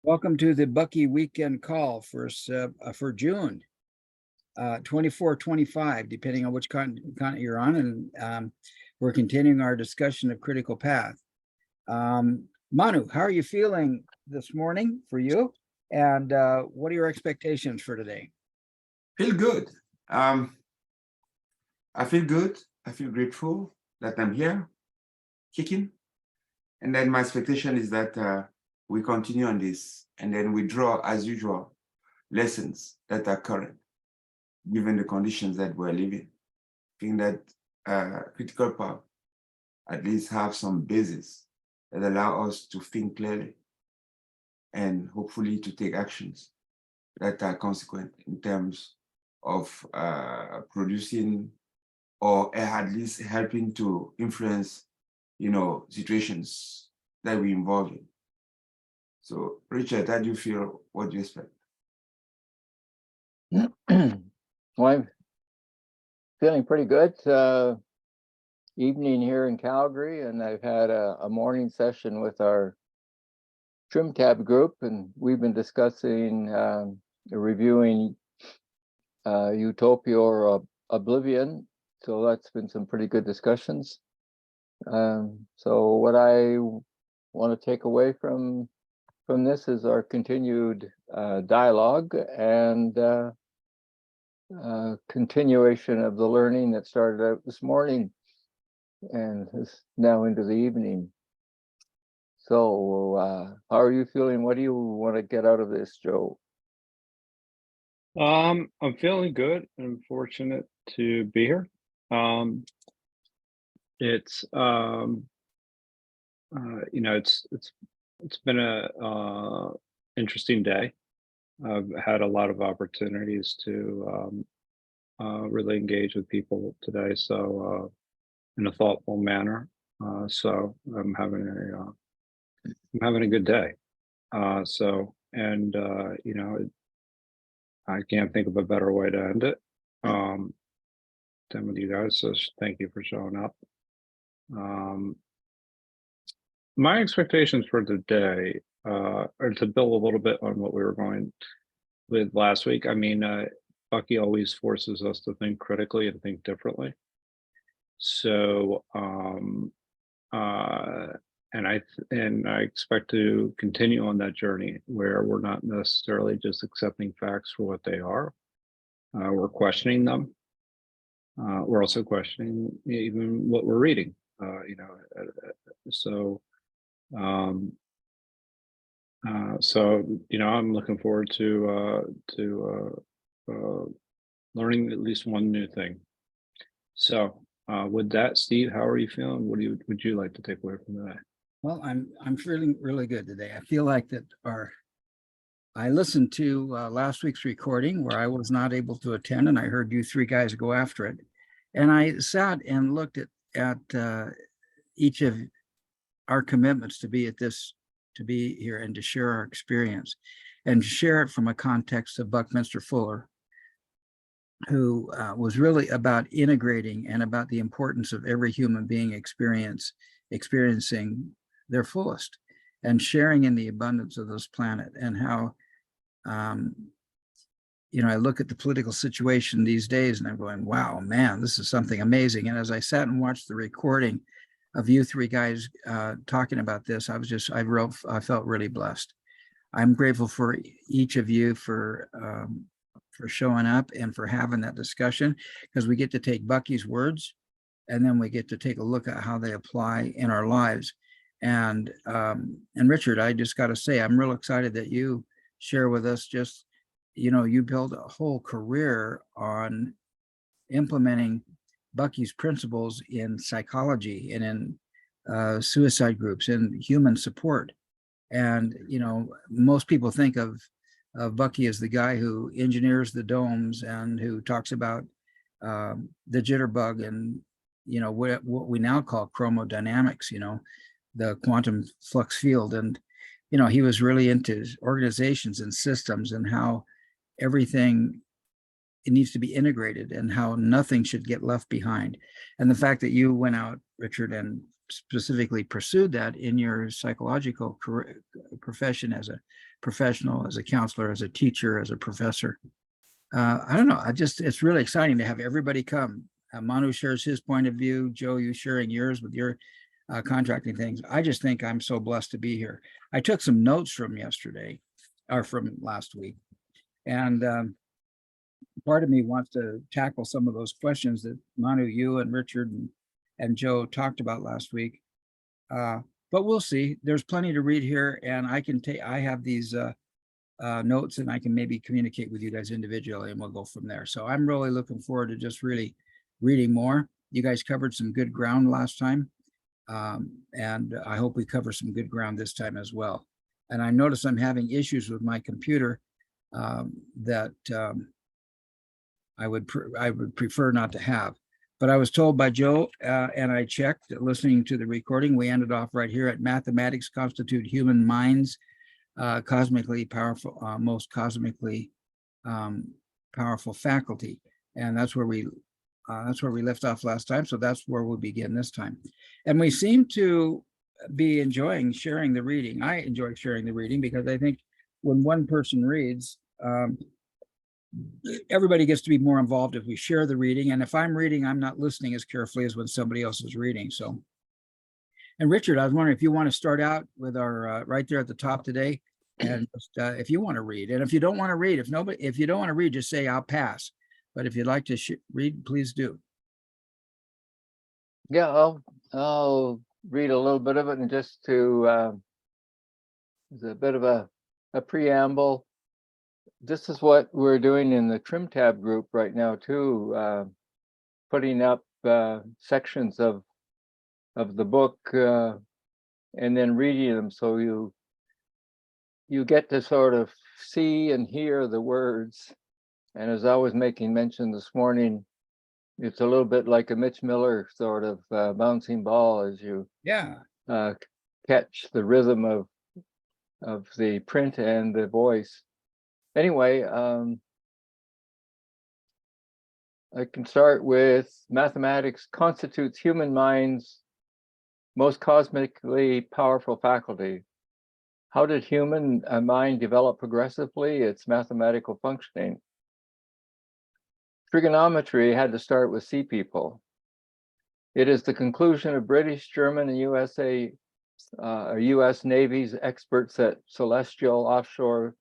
Welcome to the Bucky weekend call for June 24-25, depending on which continent you're on. And we're continuing our discussion of critical path. Manu, how are you feeling this morning for you? And what are your expectations for today? Feel good. I feel good. I feel grateful that I'm here, kicking. And then my expectation is that we continue on this, and then we draw, as usual, lessons that are current, given the conditions that we're living. I think that critical path at least have some basis that allow us to think clearly and hopefully to take actions that are consequent in terms of producing or at least helping to influence, situations that we involve in. So, Richard, how do you feel? What do you expect? Well, I'm feeling pretty good. Evening here in Calgary, and I've had a morning session with our trim tab group, and we've been discussing reviewing Utopia or Oblivion. So that's been some pretty good discussions. So what I want to take away from this is our continued dialogue and continuation of the learning that started out this morning and is now into the evening. So how are you feeling? What do you want to get out of this, Joe? I'm feeling good. I'm fortunate to be here. It's it's been a interesting day. I've had a lot of opportunities to really engage with people today, so in a thoughtful manner. So I'm having a good day. I can't think of a better way to end it than with you guys. So thank you for showing up. My expectations for today are to build a little bit on what we were going with last week. I mean, Bucky always forces us to think critically and think differently. So, and I expect to continue on that journey where we're not necessarily just accepting facts for what they are. We're questioning them. We're also questioning even what we're reading. I'm looking forward to learning at least one new thing. So with that, Steve, how are you feeling? What would you like to take away from that? Well, I'm feeling really good today. I feel like that I listened to last week's recording where I was not able to attend, and I heard you three guys go after it. And I sat and looked at each of our commitments to be here and to share our experience and share it from a context of Buckminster Fuller, who was really about integrating and about the importance of every human being experiencing their fullest and sharing in the abundance of this planet. And how I look at the political situation these days and I'm going, wow, man, this is something amazing. And as I sat and watched the recording of you three guys talking about this, I felt really blessed. I'm grateful for each of you for showing up and for having that discussion, because we get to take Bucky's words and then we get to take a look at how they apply in our lives. And Richard, I just got to say, I'm real excited that you share with us you build a whole career on implementing Bucky's principles in psychology and in suicide groups and human support. And, most people think of Bucky as the guy who engineers the domes and who talks about the jitterbug and, what we now call chromodynamics, the quantum flux field. And, he was really into organizations and systems and how everything it needs to be integrated and how nothing should get left behind. And the fact that you went out, Richard, and specifically pursued that in your psychological career, profession, as a professional, as a counselor, as a teacher, as a professor. I don't know. It's really exciting to have everybody come. Manu shares his point of view. Joe, you sharing yours with your contracting things. I just think I'm so blessed to be here. I took some notes from yesterday, or from last week, and part of me wants to tackle some of those questions that Manu, you and Richard and Joe talked about last week. But we'll see. There's plenty to read here, and I have these notes, and I can maybe communicate with you guys individually, and we'll go from there. So I'm really looking forward to just really reading more. You guys covered some good ground last time, and I hope we cover some good ground this time as well. And I notice I'm having issues with my computer that I would prefer not to have. But I was told by Joe, and I checked, listening to the recording, we ended off right here at mathematics constitute human minds cosmically powerful, most cosmically powerful faculty, and that's where we left off last time. So that's where we'll begin this time. And we seem to be enjoying sharing the reading. I enjoy sharing the reading because I think when one person reads, everybody gets to be more involved if we share the reading. And if I'm reading, I'm not listening as carefully as when somebody else is reading. So, and Richard, I was wondering if you want to start out with our right there at the top today, and just, if you want to read, and if you don't want to read, if you don't want to read, just say I'll pass. But if you'd like to read, please do. Yeah, I'll read a little bit of it, and just to there's a bit of a preamble. This is what we're doing in the trim tab group right now too, putting up sections of the book and then reading them, so you get to sort of see and hear the words. And as I was making mention this morning, it's a little bit like a Mitch Miller sort of bouncing ball as you catch the rhythm of the print and the voice. Anyway, I can start with mathematics constitutes human mind's most cosmically powerful faculty. How did human mind develop progressively? Its mathematical functioning. Trigonometry had to start with sea people. It is the conclusion of British, German, and US Navy's experts at celestial offshore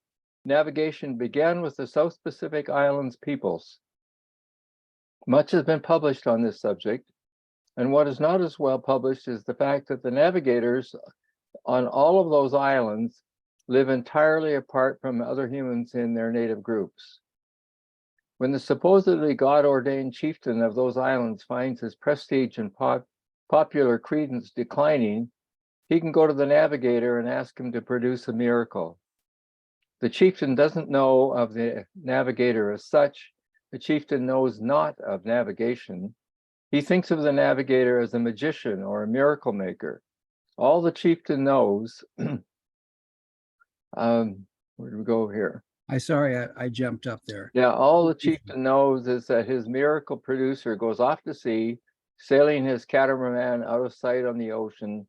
navigation began with the South Pacific Islands peoples. Much has been published on this subject, and what is not as well published is the fact that the navigators on all of those islands live entirely apart from other humans in their native groups. When the supposedly God-ordained chieftain of those islands finds his prestige and popular credence declining, he can go to the navigator and ask him to produce a miracle. The chieftain doesn't know of the navigator as such. The chieftain knows not of navigation. He thinks of the navigator as a magician or a miracle maker. All the chieftain knows, where do we go here? I jumped up there. Yeah, all the chieftain knows is that his miracle producer goes off to sea, sailing his catamaran out of sight on the ocean.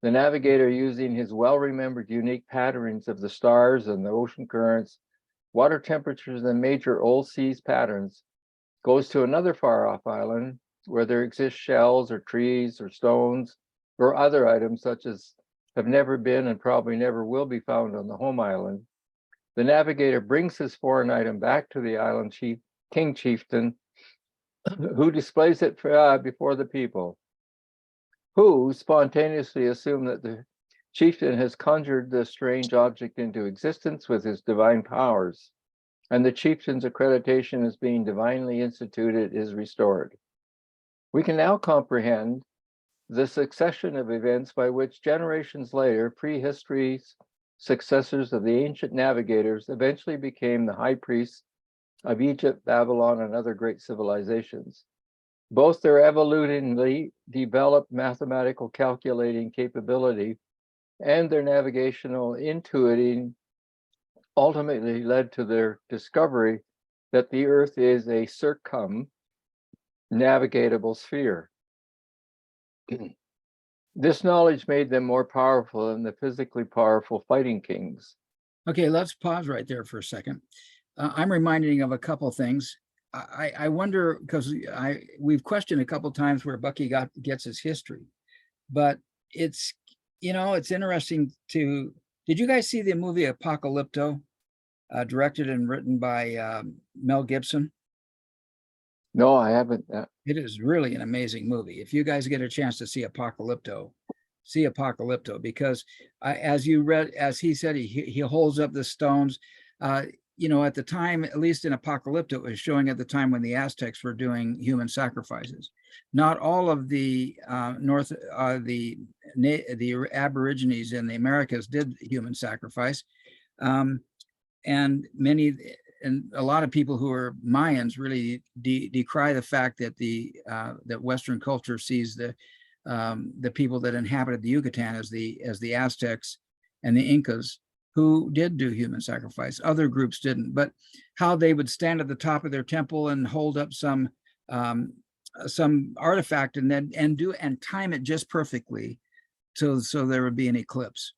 The navigator, using his well-remembered unique patterns of the stars and the ocean currents, water temperatures, and major old seas patterns, goes to another far-off island where there exist shells or trees or stones or other items such as have never been and probably never will be found on the home island. The navigator brings this foreign item back to the island king chieftain, who displays it before the people, who spontaneously assume that the chieftain has conjured the strange object into existence with his divine powers, and the chieftain's accreditation as being divinely instituted is restored. We can now comprehend the succession of events by which generations later, prehistory's successors of the ancient navigators eventually became the high priests of Egypt, Babylon, and other great civilizations. Both their evolutively developed mathematical calculating capability and their navigational intuiting ultimately led to their discovery that the Earth is a circumnavigatable sphere. This knowledge made them more powerful than the physically powerful fighting kings. Okay, let's pause right there for a second. I'm reminding of a couple things. I wonder, because we've questioned a couple times where Bucky gets his history, but it's, it's interesting to, did you guys see the movie Apocalypto, directed and written by Mel Gibson? No, I haven't. It is really an amazing movie. If you guys get a chance to see Apocalypto, because as you read, as he said, he holds up the stones. At the time, at least in Apocalypto, it was showing at the time when the Aztecs were doing human sacrifices. Not all of the the Aborigines in the Americas did human sacrifice, and a lot of people who are Mayans really decry the fact that that Western culture sees the people that inhabited the Yucatan as the Aztecs and the Incas, who did do human sacrifice. Other groups didn't, but how they would stand at the top of their temple and hold up some artifact and then time it just perfectly so there would be an eclipse,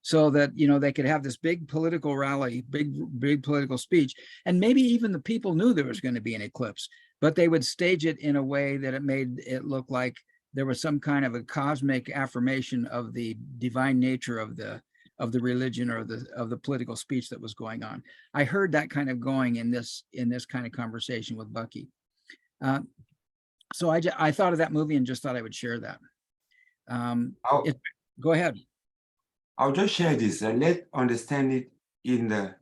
so that they could have this big political rally, big political speech, and maybe even the people knew there was going to be an eclipse, but they would stage it in a way that it made it look like there was some kind of a cosmic affirmation of the divine nature of the religion or of the political speech that was going on. I heard that kind of going in this kind of conversation with Bucky. So I thought of that movie and just thought I would share that. Go ahead. I'll just share this and let's understand it in the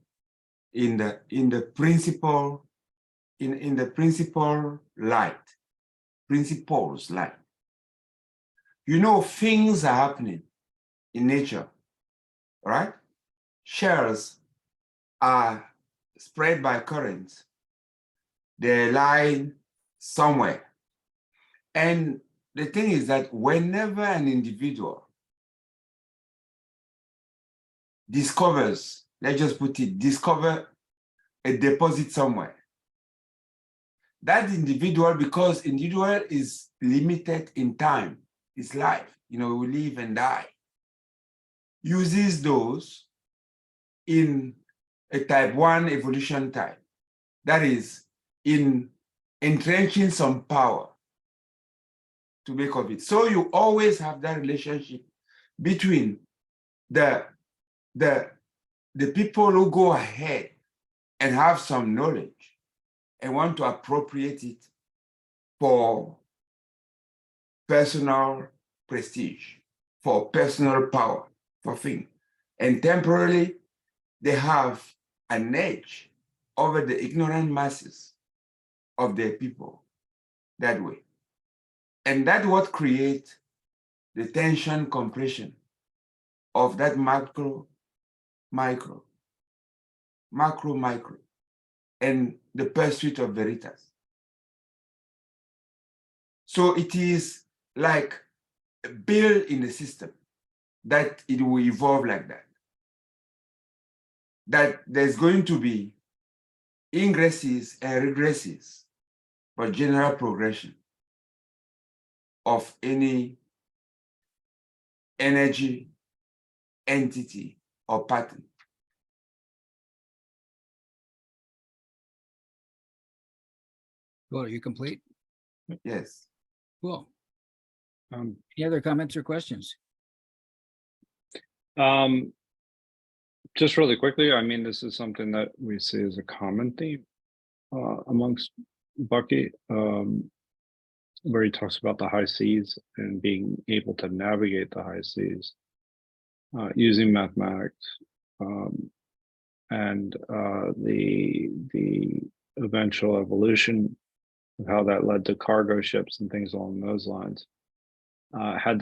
principles light. Things are happening in nature, right? Shells are spread by currents. They lie somewhere. And the thing is that whenever an individual discovers a deposit somewhere, that individual, because individual is limited in time, it's life, we live and die, uses those in a type 1 evolution type. That is, in entrenching some power to make of it. So you always have that relationship between the people who go ahead and have some knowledge and want to appropriate it for personal prestige, for personal power, for things. And temporarily, they have an edge over the ignorant masses of their people that way. And that's what creates the tension compression of that macro, micro, and the pursuit of veritas. So it is like built in the system that it will evolve like that. That there's going to be ingresses and regresses, but general progression of any energy, entity, or pattern. Cool. Are you complete? Yes. Cool. Any other comments or questions? Just really quickly, I mean, this is something that we see as a common theme amongst Bucky, where he talks about the high seas and being able to navigate the high seas using mathematics, and the eventual evolution of how that led to cargo ships and things along those lines. How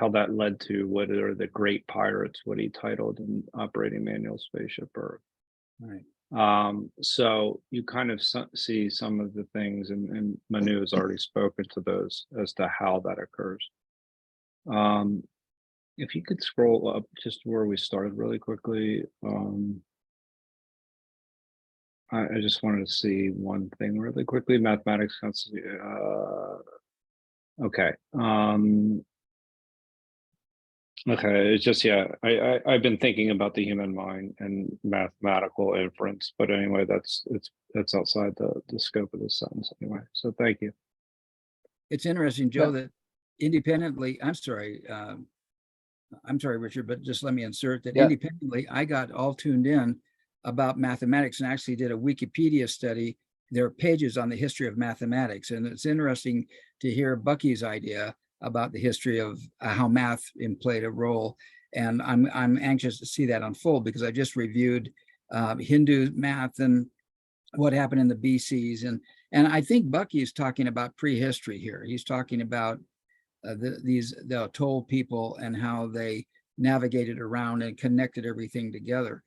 that led to what are the great pirates, what he titled in Operating Manual Spaceship Earth. Right. So you kind of see some of the things, and Manu has already spoken to those as to how that occurs. If you could scroll up just where we started really quickly. I just wanted to see one thing really quickly. Mathematics. Okay. Okay, it's just, yeah, I've been thinking about the human mind and mathematical inference, but anyway, that's outside the scope of this sentence anyway. So thank you. It's interesting, Joe, But- that independently, I'm sorry, Richard, but just let me insert that Yeah. independently, I got all tuned in about mathematics and actually did a Wikipedia study. There are pages on the history of mathematics, and it's interesting to hear Bucky's idea about the history of how math played a role. And I'm anxious to see that unfold because I just reviewed Hindu math and what happened in the BCs, and I think Bucky is talking about prehistory here. He's talking about the Atoll people and how they navigated around and connected everything together.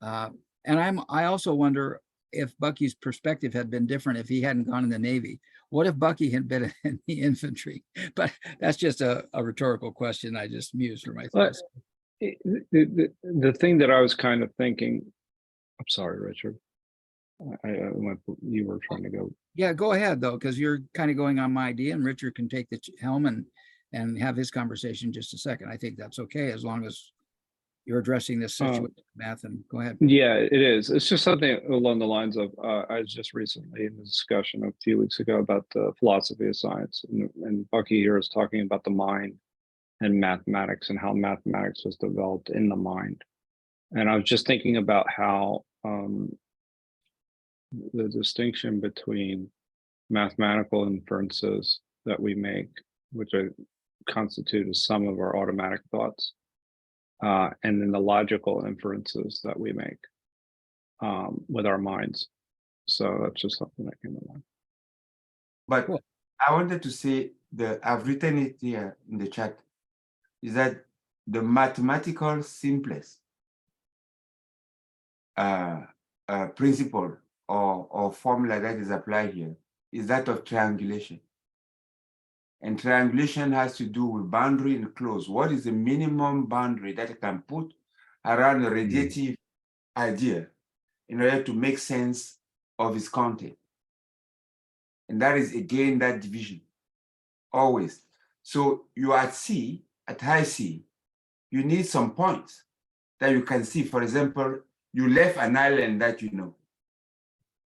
And I also wonder if Bucky's perspective had been different if he hadn't gone in the Navy. What if Bucky had been in the infantry? But that's just a rhetorical question. I just mused for my But thoughts. the thing that I was kind of thinking, I'm sorry, Richard. You were trying to go. Yeah, go ahead though, because you're kind of going on my idea, and Richard can take the helm and have his conversation in just a second. I think that's okay as long as you're addressing this situation, math, and go ahead. Yeah, it is. It's just something along the lines of I was just recently in a discussion a few weeks ago about the philosophy of science, and Bucky here is talking about the mind and mathematics and how mathematics was developed in the mind. And I was just thinking about how the distinction between mathematical inferences that we make, which constitute as some of our automatic thoughts, and then the logical inferences that we make with our minds. So that's just something that came to mind. But Cool. I wanted to say that I've written it here in the chat, is that the mathematical simplest principle or formula that is applied here is that of triangulation. And triangulation has to do with boundary enclosed. What is the minimum boundary that I can put around a radiative idea in order to make sense of its content? And that is again that division, always. So you are at sea, at high sea, you need some points that you can see. For example, you left an island that you know.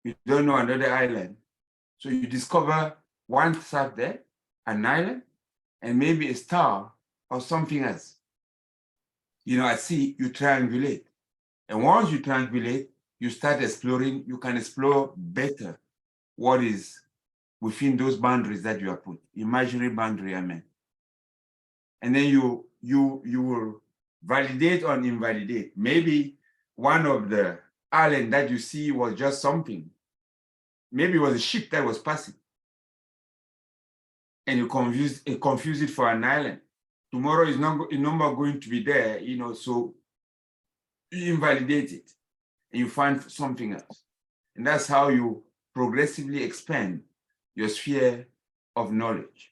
You don't know another island. So you discover one stuff there, an island, and maybe a star or something else. You know, at sea, you triangulate. And once you triangulate, you start exploring, you can explore better what is within those boundaries that you have put, imaginary boundary, I mean. And then you will validate or invalidate. Maybe one of the island that you see was just something. Maybe it was a ship that was passing. And you confuse it for an island. Tomorrow is not going to be there, you know, so you invalidate it and you find something else. And that's how you progressively expand your sphere of knowledge.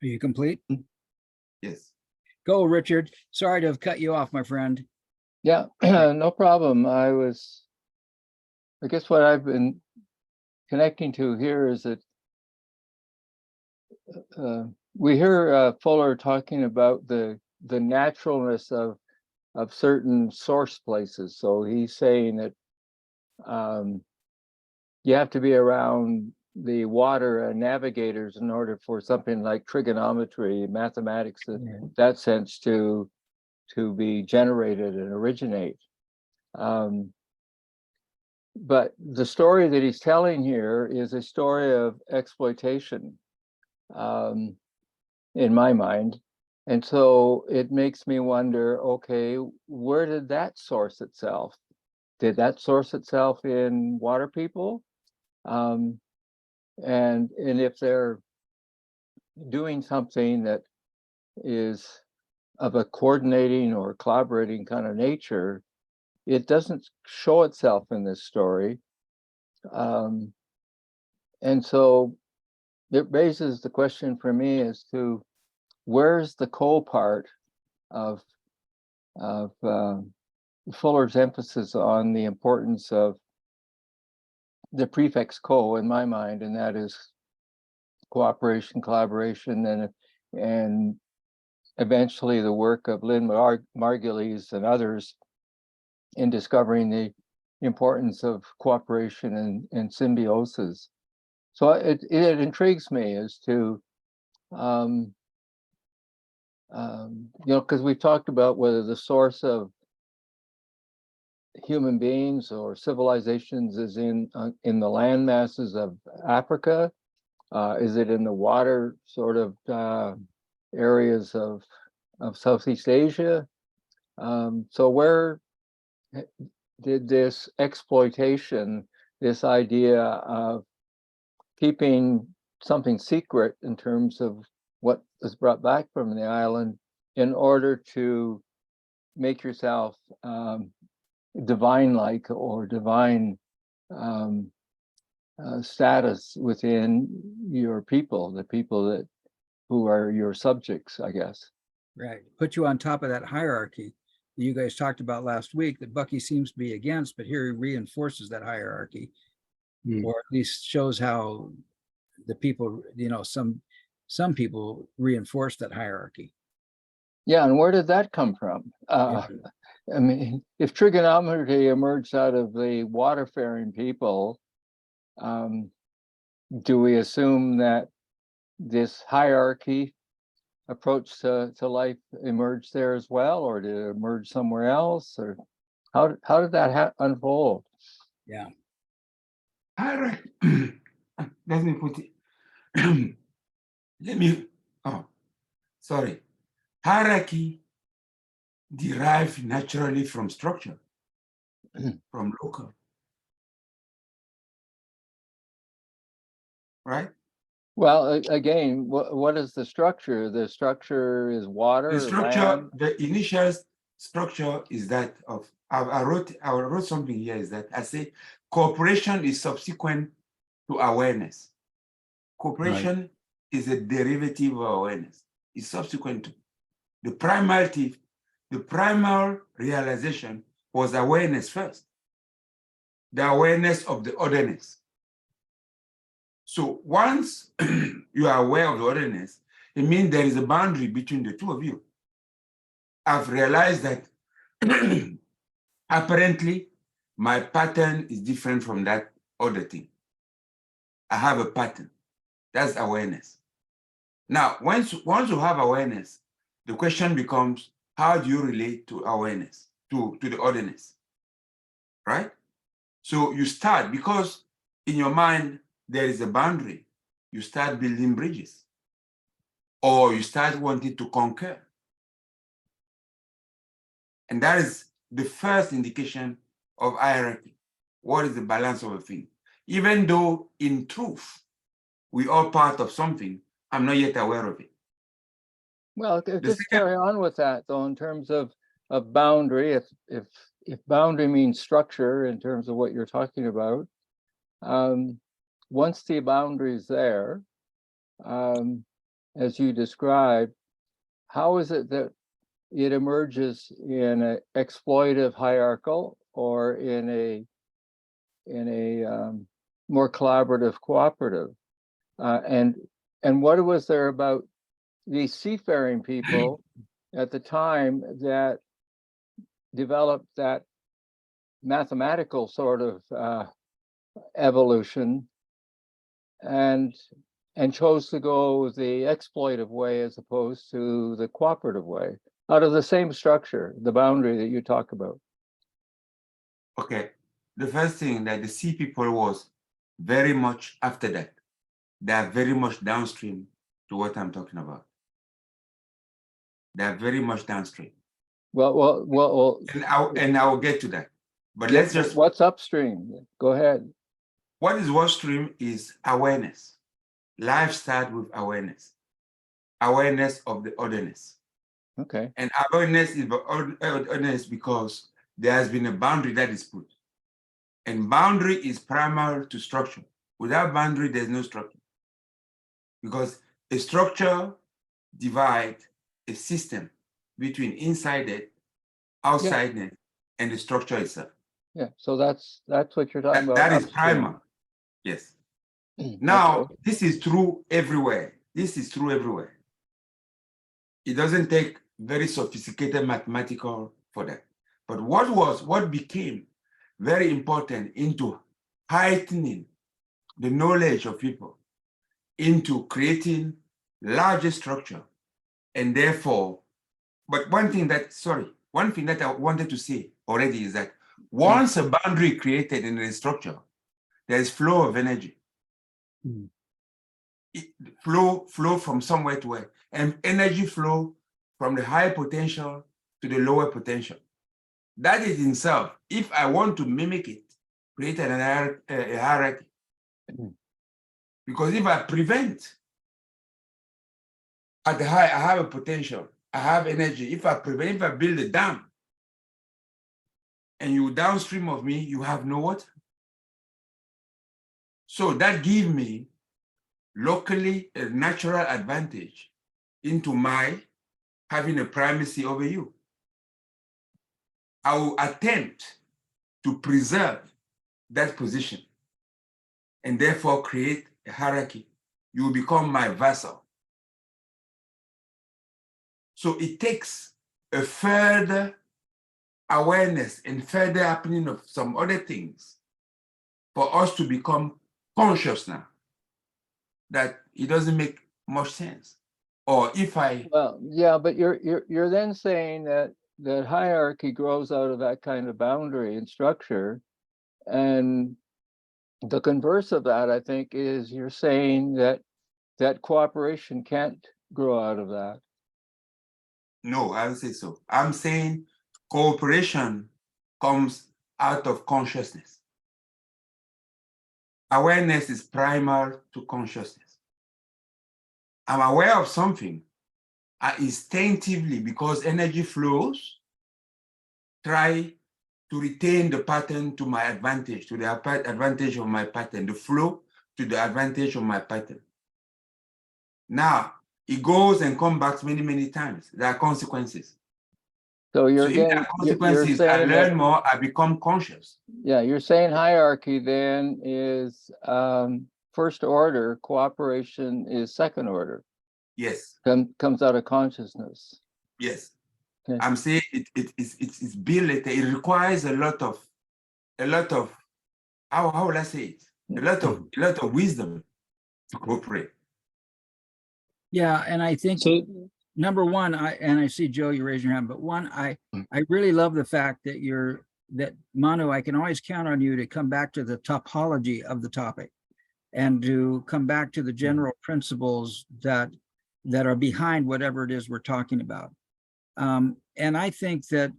Are you complete? Yes. Go, Richard. Sorry to have cut you off, my friend. Yeah, no problem. I guess what I've been connecting to here is that we hear Fuller talking about the naturalness of certain source places. So he's saying that you have to be around the water and navigators in order for something like trigonometry, mathematics, in that sense, to be generated and originate. But the story that he's telling here is a story of exploitation, in my mind. And so it makes me wonder, okay, where did that source itself? Did that source itself in water people? And if they're doing something that is of a coordinating or collaborating kind of nature, it doesn't show itself in this story. And so it raises the question for me as to where's the co part of Fuller's emphasis on the importance of the prefix co in my mind, and that is cooperation, collaboration, and and eventually the work of Lynn Margulies and others in discovering the importance of cooperation and symbiosis. So it intrigues me as to, because we've talked about whether the source of human beings or civilizations is in the land masses of Africa. Is it in the water sort of areas of Southeast Asia? So where did this exploitation, this idea of keeping something secret in terms of what is brought back from the island in order to make yourself divine-like or divine status within your people, the people who are your subjects, I guess. Right. Put you on top of that hierarchy that you guys talked about last week that Bucky seems to be against, but here he reinforces that hierarchy, or at least shows how the people, some people reinforce that hierarchy. Yeah, and where did that come from? Yeah. I mean, if trigonometry emerged out of the waterfaring people, do we assume that this hierarchy approach to life emerged there as well, or did it emerge somewhere else, or how did that unfold? Yeah. Hierarchy. Let me put it. Hierarchy derived naturally from structure, from local. Right? Well, again, what is the structure? The structure is water, The structure, land? the initial structure is that of, I wrote something here, is that I say cooperation is subsequent to awareness. Cooperation is a derivative of awareness. It's subsequent to the primal realization was awareness first. The awareness of the otherness. So once you are aware of the otherness, it means there is a boundary between the two of you. I've realized that apparently my pattern is different from that other thing. I have a pattern. That's awareness. Now, once you have awareness, the question becomes, how do you relate to awareness, to the otherness, right? So you start, because in your mind, there is a boundary. You start building bridges, or you start wanting to conquer. And that is the first indication of hierarchy. What is the balance of a thing? Even though in truth, we are part of something, I'm not yet aware of it. Well, just carry on with that though, in terms of boundary. If boundary means structure in terms of what you're talking about, once the boundary is there, as you described, how is it that it emerges in an exploitive hierarchical or in a more collaborative cooperative? And what was there about these seafaring people at the time that developed that mathematical sort of evolution and chose to go the exploitive way as opposed to the cooperative way, out of the same structure, the boundary that you talk about? Okay, the first thing that the sea people was very much after that. They are very much downstream to what I'm talking about. They are very much downstream. Well. And I will get to that. But Yeah, let's just. What's upstream? Go ahead. What is upstream is awareness. Life starts with awareness. Awareness of the otherness. Okay. And awareness is otherness because there has been a boundary that is put. And boundary is primary to structure. Without boundary, there's no structure. Because a structure divides a system between inside it, outside it, and the structure itself. Yeah, so that's what you're talking about. That is upstream. primal. Yes. Now, this is true everywhere. This is true everywhere. It doesn't take very sophisticated mathematical for that. But what became very important into heightening the knowledge of people, into creating larger structure, and therefore, but one thing that I wanted to say already is that once a boundary created in a structure, there is flow of energy. Flow from somewhere to where, and energy flow from the high potential to the lower potential. That is in itself, if I want to mimic it, create a hierarchy. Because if I prevent at the high, I have a potential, I have energy. If I build a dam, and you downstream of me, you have no water. So that gives me locally a natural advantage into my having a primacy over you. I will attempt to preserve that position and therefore create a hierarchy. You will become my vassal. So it takes a further awareness and further happening of some other things for us to become conscious now that it doesn't make much sense. Or if I Well, yeah, but you're then saying that hierarchy grows out of that kind of boundary and structure, and the converse of that, I think, is you're saying that cooperation can't grow out of that. no, I would say so. I'm saying cooperation comes out of consciousness. Awareness is primal to consciousness. I'm aware of something. I instinctively, because energy flows, try to retain the pattern to my advantage, to the advantage of my pattern, the flow to the advantage of my pattern. Now, it goes and comes back many, many times. There are consequences. So So if there are consequences, I learn more, I become conscious. Yeah, you're saying hierarchy then is first order, cooperation is second order. Yes, Comes out of consciousness. yes. Okay. I'm saying it's built, it requires a lot of how will I say it? A lot of wisdom to cooperate. Yeah, and I think So, number one, I see Joe, you raise your hand, but one, I really love the fact that Manu, I can always count on you to come back to the topology of the topic and to come back to the general principles that are behind whatever it is we're talking about. And I think that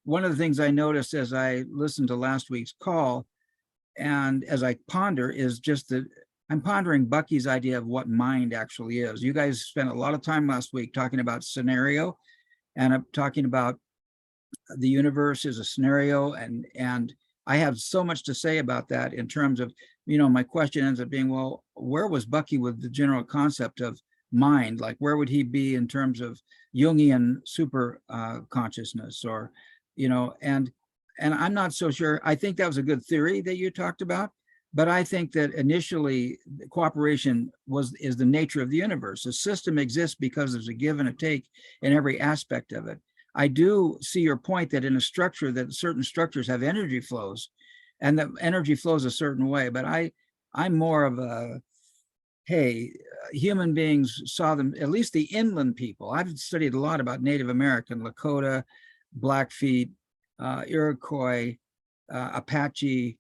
one of the things I noticed as I listened to last week's call and as I ponder is just that I'm pondering Bucky's idea of what mind actually is. You guys spent a lot of time last week talking about scenario, and I'm talking about the universe is a scenario, and I have so much to say about that in terms of, my question ends up being, well, where was Bucky with the general concept of mind? Like, where would he be in terms of Jungian super consciousness, or, and I'm not so sure. I think that was a good theory that you talked about. But I think that initially cooperation is the nature of the universe. The system exists because there's a give and a take in every aspect of it. I do see your point that in a structure, that certain structures have energy flows, and that energy flows a certain way. But I'm more of a, hey, human beings saw them, at least the inland people. I've studied a lot about Native American, Lakota, Blackfeet, Iroquois, Apache.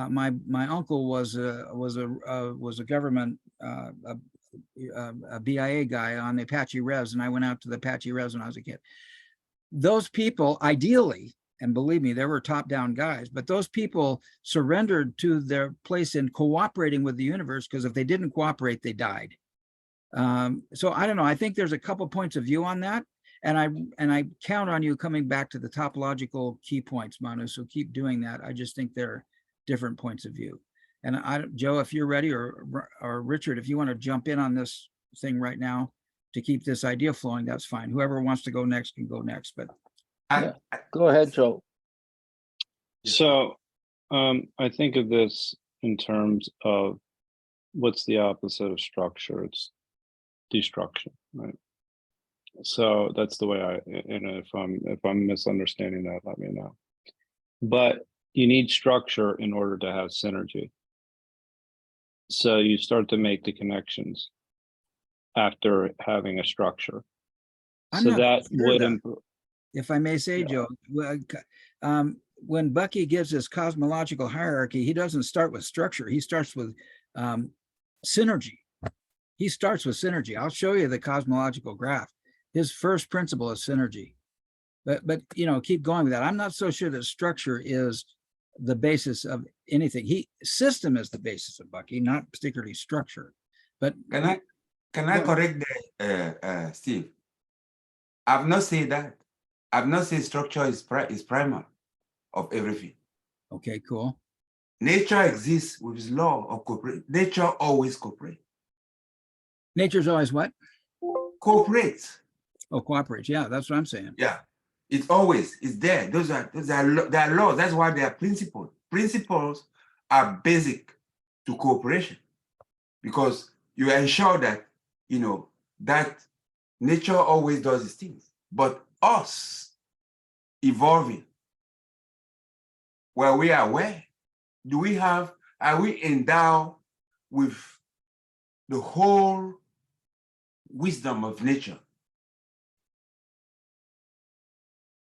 My uncle was a government a BIA guy on the Apache Res, and I went out to the Apache Res when I was a kid. Those people, ideally, and believe me, there were top-down guys, but those people surrendered to their place in cooperating with the universe, because if they didn't cooperate, they died. So I don't know. I think there's a couple points of view on that, and I count on you coming back to the topological key points, Manu. So keep doing that. I just think they're different points of view. And Joe, if you're ready, or Richard, if you want to jump in on this thing right now to keep this idea flowing, that's fine. Whoever wants to go next can go next. But Go ahead, Joe. So I think of this in terms of what's the opposite of structure? It's destruction, right? So that's the way and if I'm misunderstanding that, let me know. But you need structure in order to have synergy. So you start to make the connections after having a structure. I'm So not that sure would, that, if I may say, Yeah. Joe, when Bucky gives his cosmological hierarchy, he doesn't start with structure. He starts with synergy. He starts with synergy. I'll show you the cosmological graph. His first principle is synergy. But keep going with that. I'm not so sure that structure is the basis of anything. System is the basis of Bucky, not particularly structure. But Can I correct that, Steve? I've not said that. I've not said structure is primal of everything. okay, cool. Nature exists with its law of cooperation. Nature always cooperates. Nature's always what? Cooperates. Oh, cooperates. Yeah, that's what I'm saying. Yeah, it's there. Those are laws. That's why they are principles. Principles are basic to cooperation because you ensure that that nature always does its things. But us evolving, where we are aware, are we endowed with the whole wisdom of nature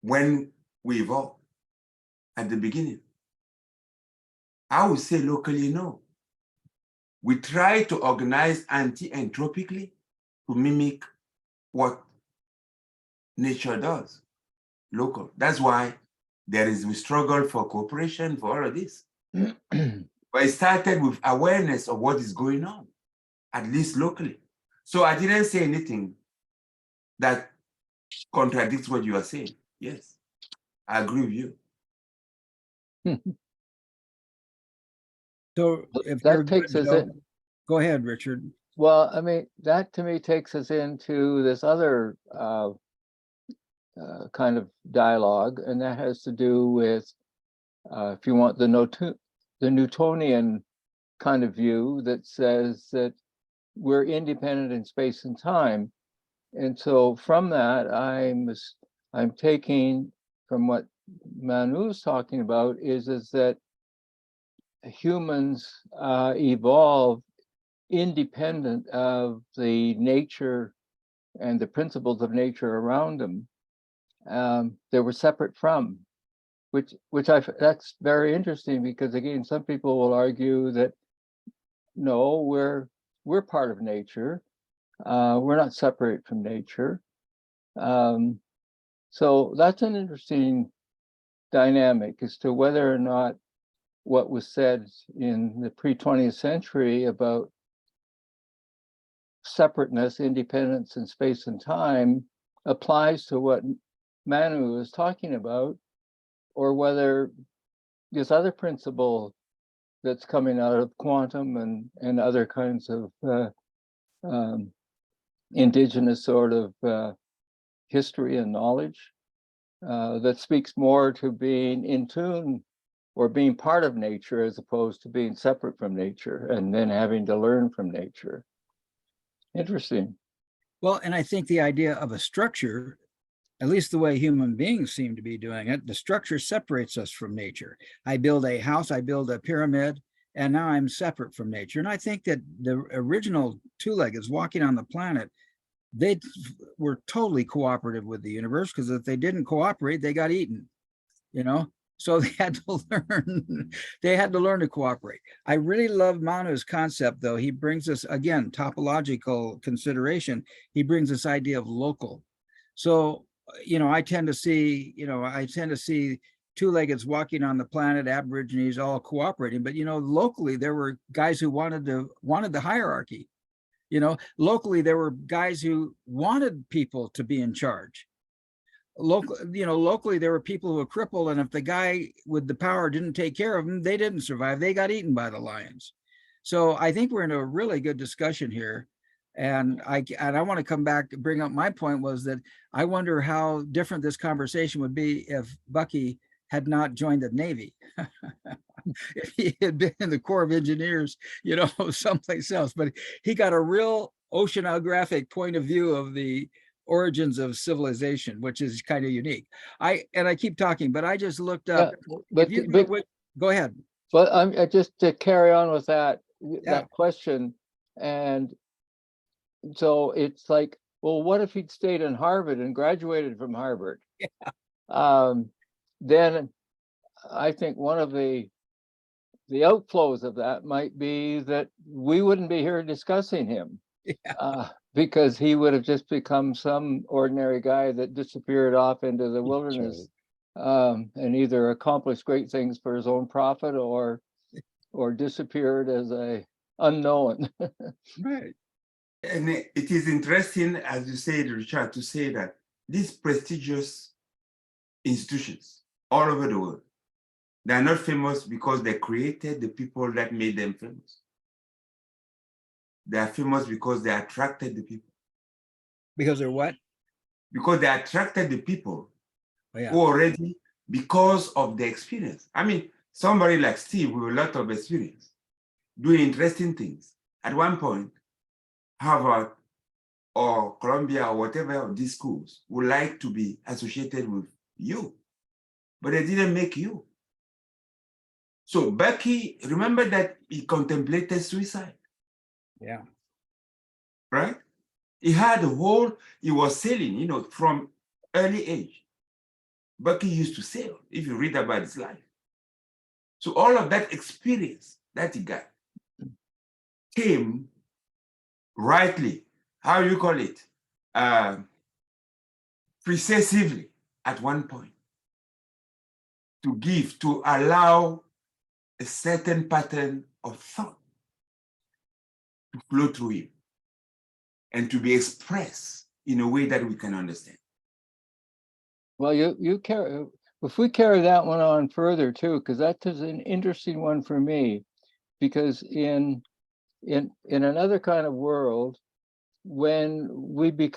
when we evolve at the beginning? I would say locally, no. We try to organize anti-entropically to mimic what nature does, local. That's why we struggle for cooperation for all of this. But it started with awareness of what is going on, at least locally. So I didn't say anything that contradicts what you are saying. Yes, I agree with you. So if That you're takes good, us Joe, in. go ahead, Richard. Well, I mean, that to me takes us into this other kind of dialogue, and that has to do with, if you want, the Newtonian kind of view that says that we're independent in space and time. And so from that, I'm taking from what Manu's talking about is that humans evolve independent of the nature and the principles of nature around them. They were separate from, which that's very interesting because again, some people will argue that no, we're part of nature. We're not separate from nature. So that's an interesting dynamic as to whether or not what was said in the pre-20th century about separateness, independence in space and time applies to what Manu is talking about, or whether this other principle that's coming out of quantum and other kinds of indigenous sort of history and knowledge that speaks more to being in tune or being part of nature as opposed to being separate from nature and then having to learn from nature. Interesting. Well, and I think the idea of a structure, at least the way human beings seem to be doing it, the structure separates us from nature. I build a house, I build a pyramid, and now I'm separate from nature. And I think that the original two-leggeds walking on the planet, they were totally cooperative with the universe, because if they didn't cooperate, they got eaten, So they had to learn to cooperate. I really love Manu's concept, though. He brings us, again, topological consideration. He brings this idea of local. So, I tend to see two-leggeds walking on the planet, Aborigines all cooperating, but locally there were guys who wanted the hierarchy. Locally there were guys who wanted people to be in charge. Locally there were people who were crippled, and if the guy with the power didn't take care of them, they didn't survive. They got eaten by the lions. So I think we're in a really good discussion here. And I want to come back and bring up my point was that I wonder how different this conversation would be if Bucky had not joined the Navy. If he had been in the Corps of Engineers, someplace else. But he got a real oceanographic point of view of the origins of civilization, which is kind of unique. I keep talking, but I just looked up. But, if you go ahead. But I'm just to carry on with that Yeah. question, and so it's like, well, what if he'd stayed in Harvard and graduated from Harvard? Yeah. Then I think one of the outflows of that might be that we wouldn't be here discussing him. Yeah. Because he would have just become some ordinary guy that disappeared off into the wilderness, and either accomplished great things for his own profit or disappeared as a unknown. Right. And it is interesting, as you said, Richard, to say that these prestigious institutions all over the world, they are not famous because they created the people that made them famous. They are famous because they attracted the people. Because they're what? Because they attracted the people Yeah. who already, because of the experience. I mean, somebody like Steve with a lot of experience, doing interesting things. At one point, Harvard or Columbia or whatever of these schools would like to be associated with you, but they didn't make you. So Bucky, remember that he contemplated suicide. Yeah. Right? He had a whole, he was sailing, from early age. Bucky used to sail, if you read about his life. So all of that experience that he got came rightly, how you call it, precisely at one point to allow a certain pattern of thought to flow through him and to be expressed in a way that we can understand. Well, you carry, if we carry that one on further too, because that is an interesting one for me, because in another kind of world, when we get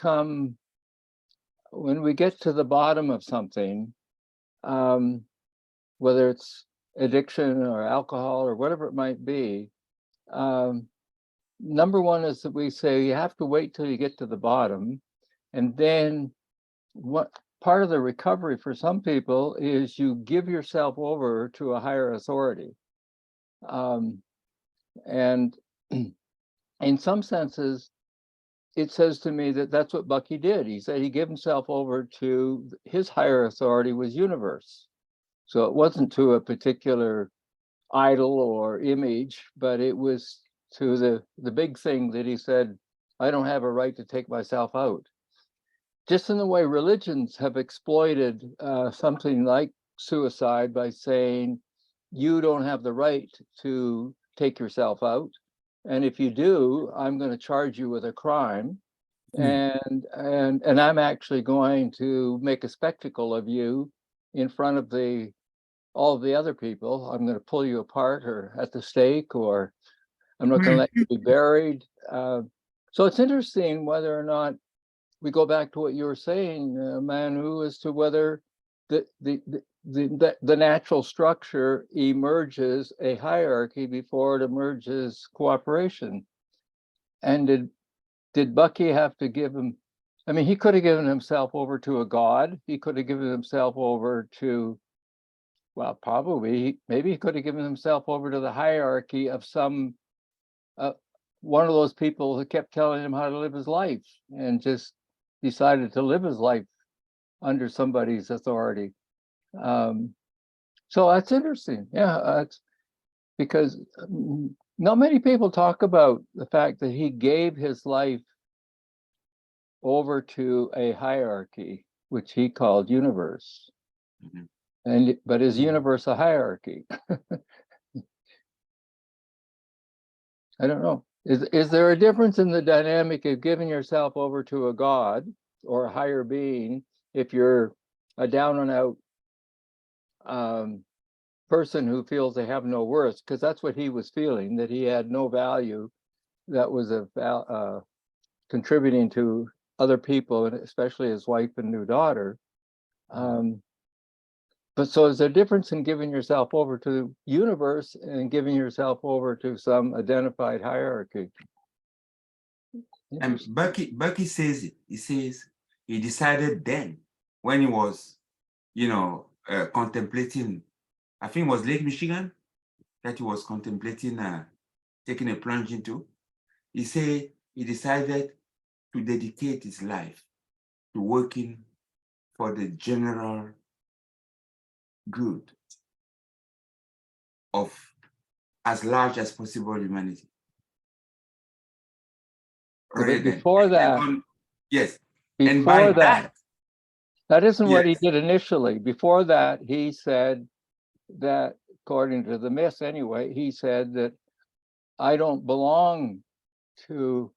to the bottom of something, whether it's addiction or alcohol or whatever it might be, number one is that we say you have to wait till you get to the bottom, and then what part of the recovery for some people is you give yourself over to a higher authority, and in some senses it says to me that that's what Bucky did. He said he gave himself over to his higher authority was universe. So it wasn't to a particular idol or image, but it was to the big thing that he said, I don't have a right to take myself out. Just in the way religions have exploited something like suicide by saying, you don't have the right to take yourself out. And if you do, I'm going to charge you with a crime. And I'm actually going to make a spectacle of you in front of all of the other people. I'm going to pull you apart or at the stake, or I'm not going to let you be buried. So it's interesting whether or not we go back to what you were saying, Manu, as to whether the natural structure emerges a hierarchy before it emerges cooperation. And did Bucky have to give him? I mean, he could have given himself over to a god. He could have given himself over to, well, probably, maybe he could have given himself over to the hierarchy of some, one of those people who kept telling him how to live his life and just decided to live his life under somebody's authority. So that's interesting. Yeah, it's because not many people talk about the fact that he gave his life over to a hierarchy, which he called universe. Mm-hmm. But is universe a hierarchy? I don't know. Is there a difference in the dynamic of giving yourself over to a god or a higher being if you're a down and out person who feels they have no worth? Because that's what he was feeling, that he had no value that was contributing to other people, and especially his wife and new daughter. But so is there a difference in giving yourself over to the universe and giving yourself over to some identified hierarchy? And Bucky says it. He says, he decided then, when he was, contemplating, I think it was Lake Michigan, that he was contemplating taking a plunge into. He said he decided to dedicate his life to working for the general good of as large as possible humanity. But Rather than- before that, yes. And by before that, that isn't what he Yes. did initially. Before that, he said that, according to the myth anyway, he said that I don't belong to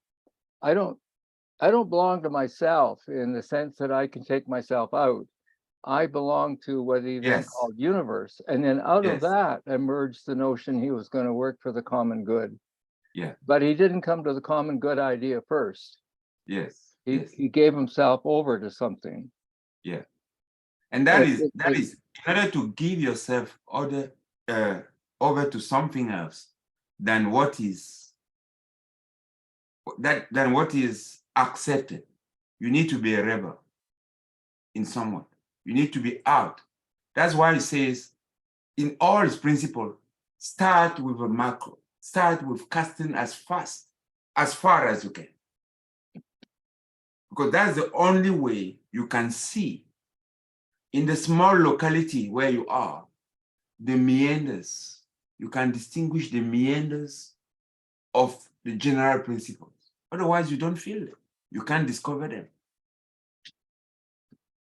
myself in the sense that I can take myself out. I belong to what he then Yes. called universe. And then out of Yes. that emerged the notion he was going to work for the common good. Yeah. But he didn't come to the common good idea first. Yes. He, Yes. he gave himself over to something. Yeah. And that It- is in order to give yourself over to something else than what is accepted. You need to be a rebel in someone. You need to be out. That's why it says in all its principles, start with a macro. Start with casting as far as you can. Because that's the only way you can see in the small locality where you are, the meanders. You can distinguish the meanders of the general principles. Otherwise, you don't feel them. You can't discover them.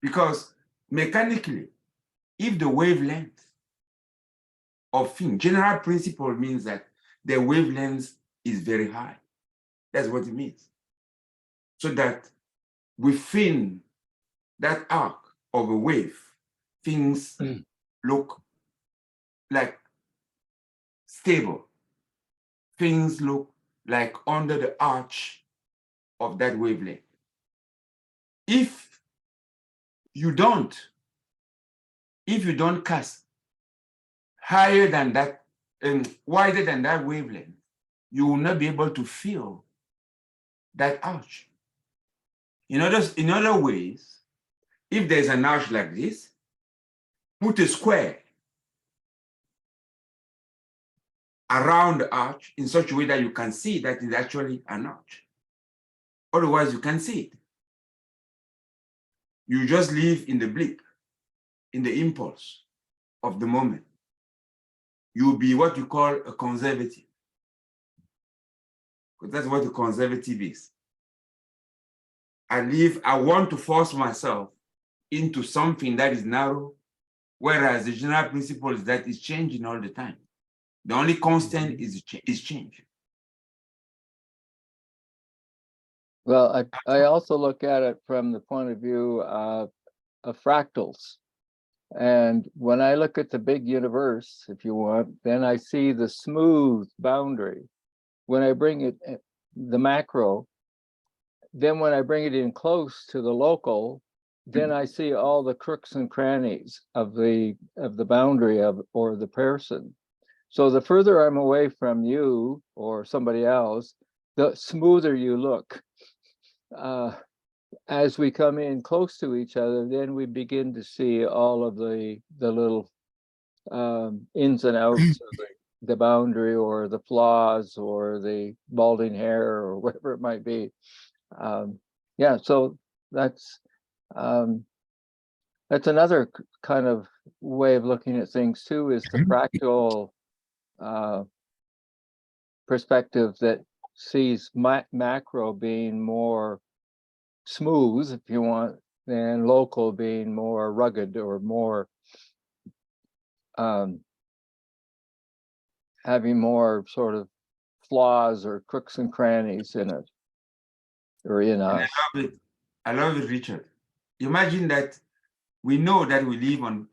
Because mechanically, if the wavelength of thing, general principle means that the wavelength is very high. That's what it means. So that within that arc of a wave, things look like stable. Things look like under the arch of that wavelength. If you don't cast higher than that and wider than that wavelength, you will not be able to feel that arch. In other ways, if there's an arch like this, put a square around the arch in such a way that you can see that it's actually an arch. Otherwise, you can't see it. You just live in the blip, in the impulse of the moment. You'll be what you call a conservative. Because that's what a conservative is. I want to force myself into something that is narrow, whereas the general principle is that it's changing all the time. The only constant is change. Well, I also look at it from the point of view of fractals. And when I look at the big universe, if you want, then I see the smooth boundary. When I bring it, the macro, then when I bring it in close to the local, then I see all the crooks and crannies of the boundary or the person. So the further I'm away from you or somebody else, the smoother you look. As we come in close to each other, then we begin to see all of the little ins and outs of the boundary or the flaws or the balding hair or whatever it might be. Yeah, so that's another kind of way of looking at things too, is the fractal perspective that sees macro being more smooth, if you want, and local being more rugged or more having more sort of flaws or crooks and crannies in it or in us. I love it, Richard. Imagine that we know that we live on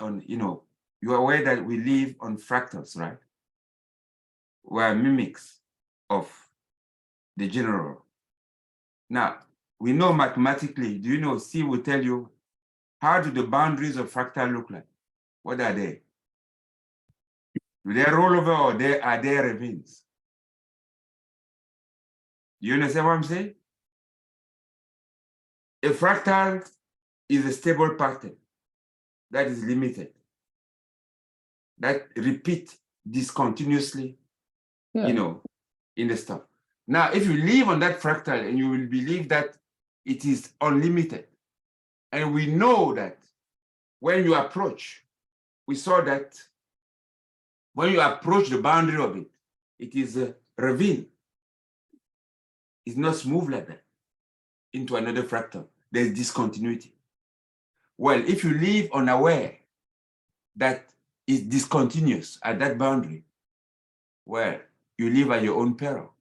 you're aware that we live on fractals, right? We're mimics of the general. Now, we know mathematically, do you know, Steve will tell you, how do the boundaries of fractal look like? What are they? Do they roll over or are they ravines? You understand what I'm saying? A fractal is a stable pattern that is limited, that repeat discontinuously, Yeah. you know, in the stuff. Now, if you live on that fractal and you will believe that it is unlimited, and we know that when you approach, we saw that when you approach the boundary of it, it is a ravine. It's not smooth like that into another fractal. There's discontinuity. Well, if you live unaware that it's discontinuous at that boundary, well, you live at your own peril.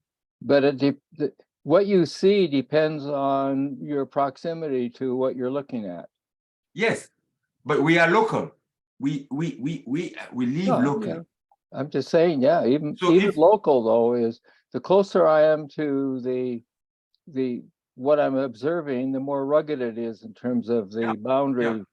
But what you see depends on your proximity to what you're looking at. Yes, but we are local. We live No, locally. yeah. I'm just saying, yeah, even So if- local though is the closer I am to the what I'm observing, the more rugged it is in terms of the boundary. yeah.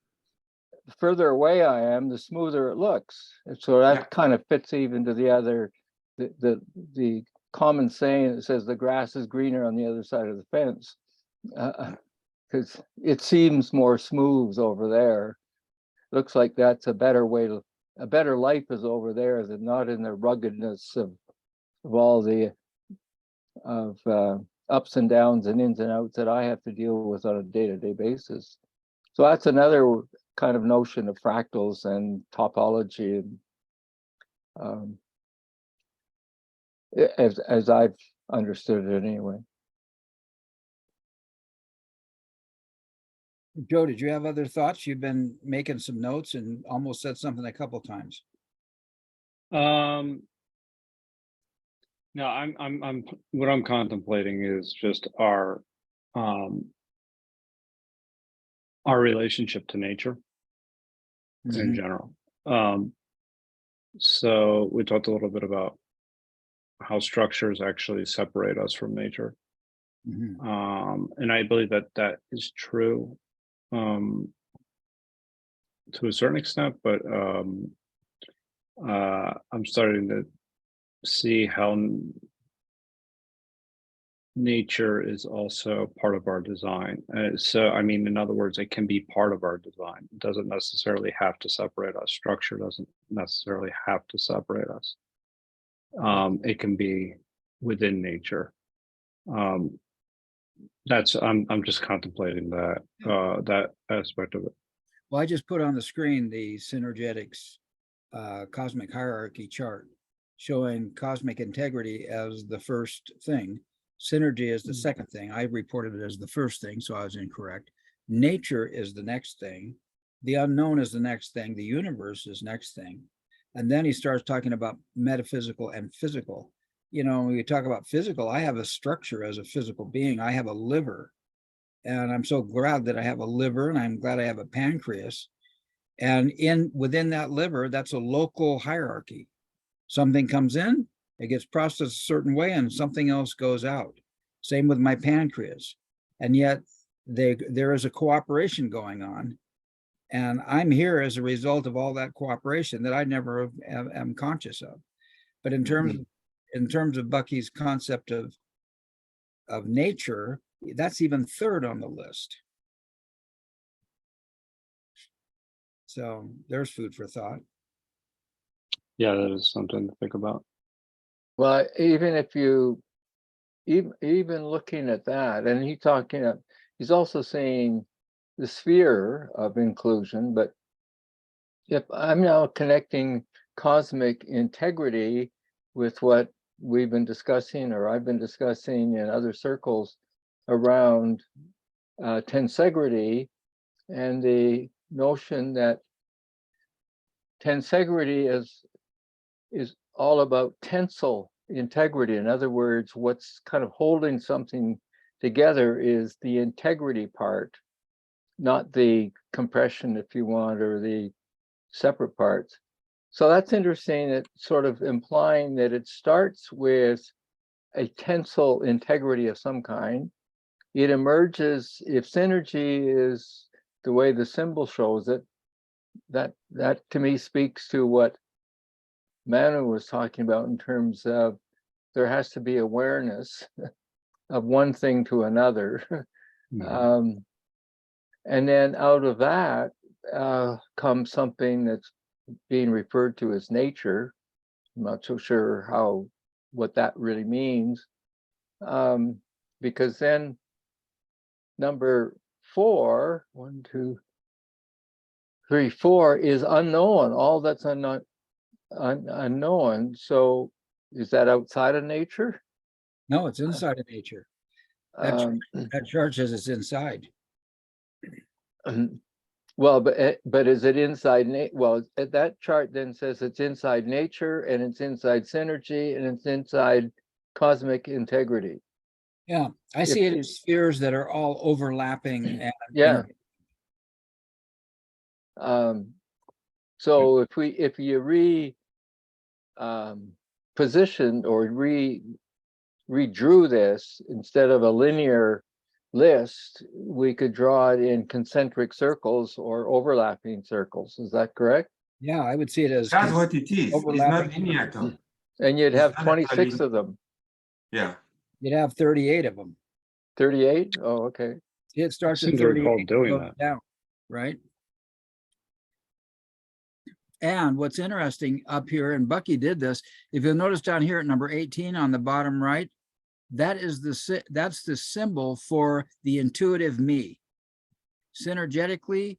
The further away I am, the smoother it looks. And so that Yeah. kind of fits even to the other the common saying that says the grass is greener on the other side of the fence. Because it seems more smooth over there. Looks like that's a better life is over there than not in the ruggedness of all the ups and downs and ins and outs that I have to deal with on a day-to-day basis. So that's another kind of notion of fractals and topology, and as I've understood it anyway. Joe, did you have other thoughts? You've been making some notes and almost said something a couple times. No, I'm what I'm contemplating is just our relationship to nature in general. So we talked a little bit about how structures actually separate us from nature. And I believe that that is true to a certain extent, but I'm starting to see how nature is also part of our design. So, I mean, in other words, it can be part of our design. It doesn't necessarily have to separate us. Structure doesn't necessarily have to separate us. It can be within nature. I'm just contemplating that that aspect of it. Well, I just put on the screen the synergetics cosmic hierarchy chart showing cosmic integrity as the first thing. Synergy is the second thing. I reported it as the first thing, so I was incorrect. Nature is the next thing. The unknown is the next thing. The universe is next thing. And then he starts talking about metaphysical and physical. You know, when we talk about physical, I have a structure as a physical being. I have a liver. And I'm so glad that I have a liver, and I'm glad I have a pancreas. And within that liver, that's a local hierarchy. Something comes in, it gets processed a certain way, and something else goes out. Same with my pancreas. And yet there is a cooperation going on. And I'm here as a result of all that cooperation that I never am conscious of. But in terms of Bucky's concept of nature, that's even third on the list. So there's food for thought. Yeah, that is something to think about. Well, even if you even looking at that, and he's also saying the sphere of inclusion, but if I'm now connecting cosmic integrity with what we've been discussing, or I've been discussing in other circles around tensegrity, and the notion that tensegrity is all about tensile integrity. In other words, what's kind of holding something together is the integrity part, not the compression, if you want, or the separate parts. So that's interesting. It's sort of implying that it starts with a tensile integrity of some kind. It emerges, if synergy is the way the symbol shows it, that to me speaks to what Manu was talking about in terms of there has to be awareness of one thing to another. And then out of that comes something that's being referred to as nature. I'm not so sure what that really means. Because then number 4, 1, 2, 3, 4 is unknown. All that's unknown. So is that outside of nature? No, it's inside of nature. That chart says it's inside. Well, but is it inside? Well, that chart then says it's inside nature, and it's inside synergy, and it's inside cosmic integrity. Yeah, I see it as spheres that are all overlapping. And Yeah. So if you positioned or redrew this instead of a linear list, we could draw it in concentric circles or overlapping circles. Is that correct? Yeah, I would see it as That's what it is. It's not overlapping. linear at all. And you'd It's have not 26 actually- of them. Yeah. You'd have 38 of them. 38? Oh, okay. It starts at Seems to recall 38 doing goes that. down, right? And what's interesting up here, and Bucky did this, if you'll notice down here at number 18 on the bottom right, that's the symbol for the intuitive me. Synergetically,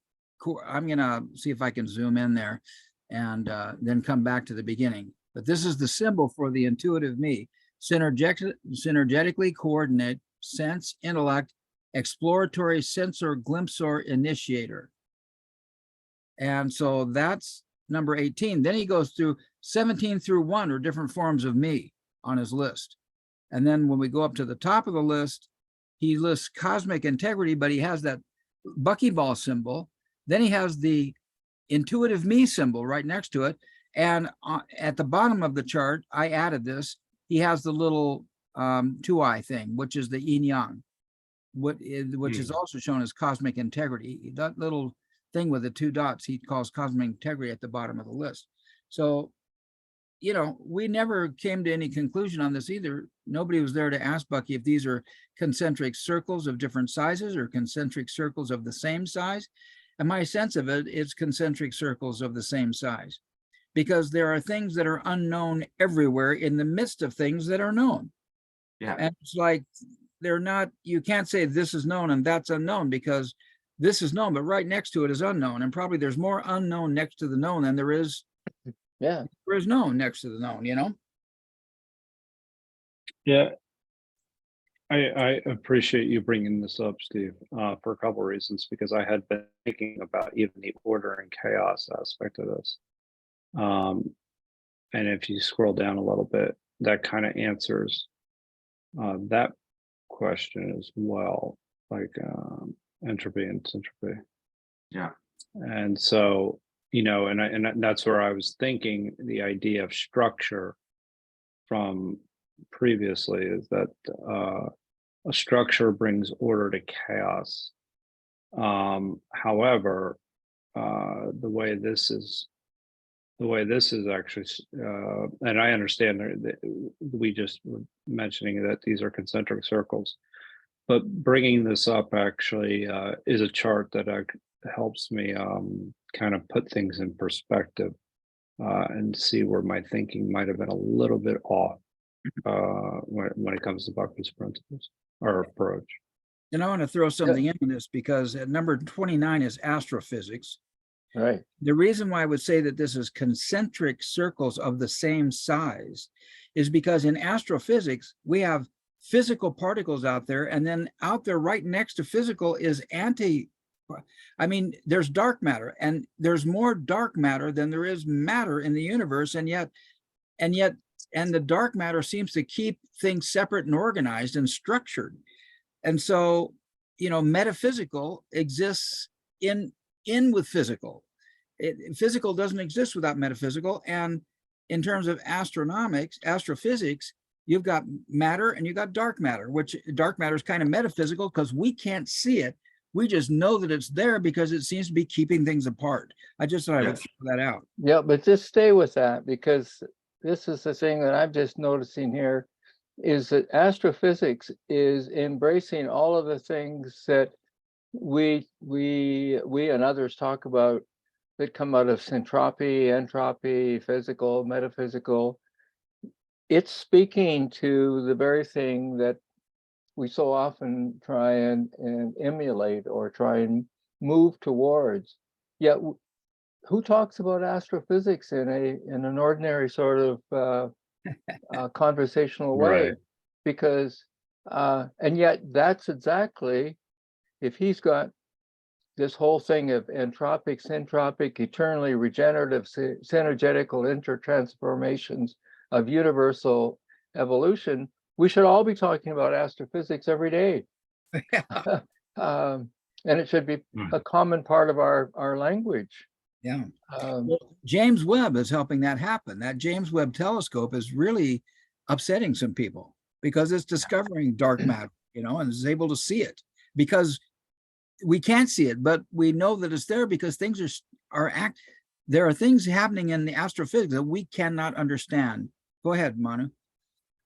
I'm gonna see if I can zoom in there and then come back to the beginning. But this is the symbol for the intuitive me. Synergetically coordinate, sense, intellect, exploratory, sensor, glimpsor, initiator. And so that's number 18. Then he goes through 17 through 1 are different forms of me on his list. And then when we go up to the top of the list, he lists cosmic integrity, but he has that buckyball symbol. Then he has the intuitive me symbol right next to it. And at the bottom of the chart, I added this. He has the little 2-eye thing, which is the yin yang, which is also shown as cosmic integrity. That little thing with the 2 dots, he calls cosmic integrity at the bottom of the list. So, you know, we never came to any conclusion on this either. Nobody was there to ask Bucky if these are concentric circles of different sizes or concentric circles of the same size. And my sense of it is concentric circles of the same size, because there are things that are unknown everywhere in the midst of things that are known. Yeah. And it's like, they're not, you can't say this is known and that's unknown, because this is known, but right next to it is unknown. And probably there's more unknown next to the known than there is known next to the known, you know? Yeah. I appreciate you bringing this up, Steve, for a couple of reasons, because I had been thinking about even the order and chaos aspect of this. And if you scroll down a little bit, that kind of answers that question as well, like entropy and syntropy. Yeah. And so, you know, and that's where I was thinking the idea of structure from previously is that a structure brings order to chaos. However, the way this is actually, and I understand that we just were mentioning that these are concentric circles, but bringing this up actually is a chart that helps me kind of put things in perspective and see where my thinking might have been a little bit off when it comes to Bucky's principles or approach. And I want to throw something in this, because at number 29 is astrophysics. Right. The reason why I would say that this is concentric circles of the same size is because in astrophysics, we have physical particles out there, and then out there right next to physical is there's dark matter, and there's more dark matter than there is matter in the universe, and the dark matter seems to keep things separate and organized and structured. And so, you know, metaphysical exists in with physical. Physical doesn't exist without metaphysical. And in terms of astrophysics, you've got matter and you've got dark matter, which dark matter is kind of metaphysical because we can't see it. We just know that it's there because it seems to be keeping things apart. I just thought I would throw that out. Yeah, but just stay with that, because this is the thing that I'm just noticing here, is that astrophysics is embracing all of the things that we and others talk about that come out of entropy, physical, metaphysical. It's speaking to the very thing that we so often try and emulate or try and move towards. Yet, who talks about astrophysics in an ordinary sort of conversational way? Right. Because and yet that's exactly, if he's got this whole thing of entropic, syntropic, eternally regenerative, synergetical intertransformations of universal evolution, we should all be talking about astrophysics every day. And it should be a common part of our language. Yeah. Well, James Webb is helping that happen. That James Webb telescope is really upsetting some people because it's discovering dark matter, and is able to see it, because we can't see it, but we know that it's there because things there are things happening in the astrophysics that we cannot understand. Go ahead, Manu.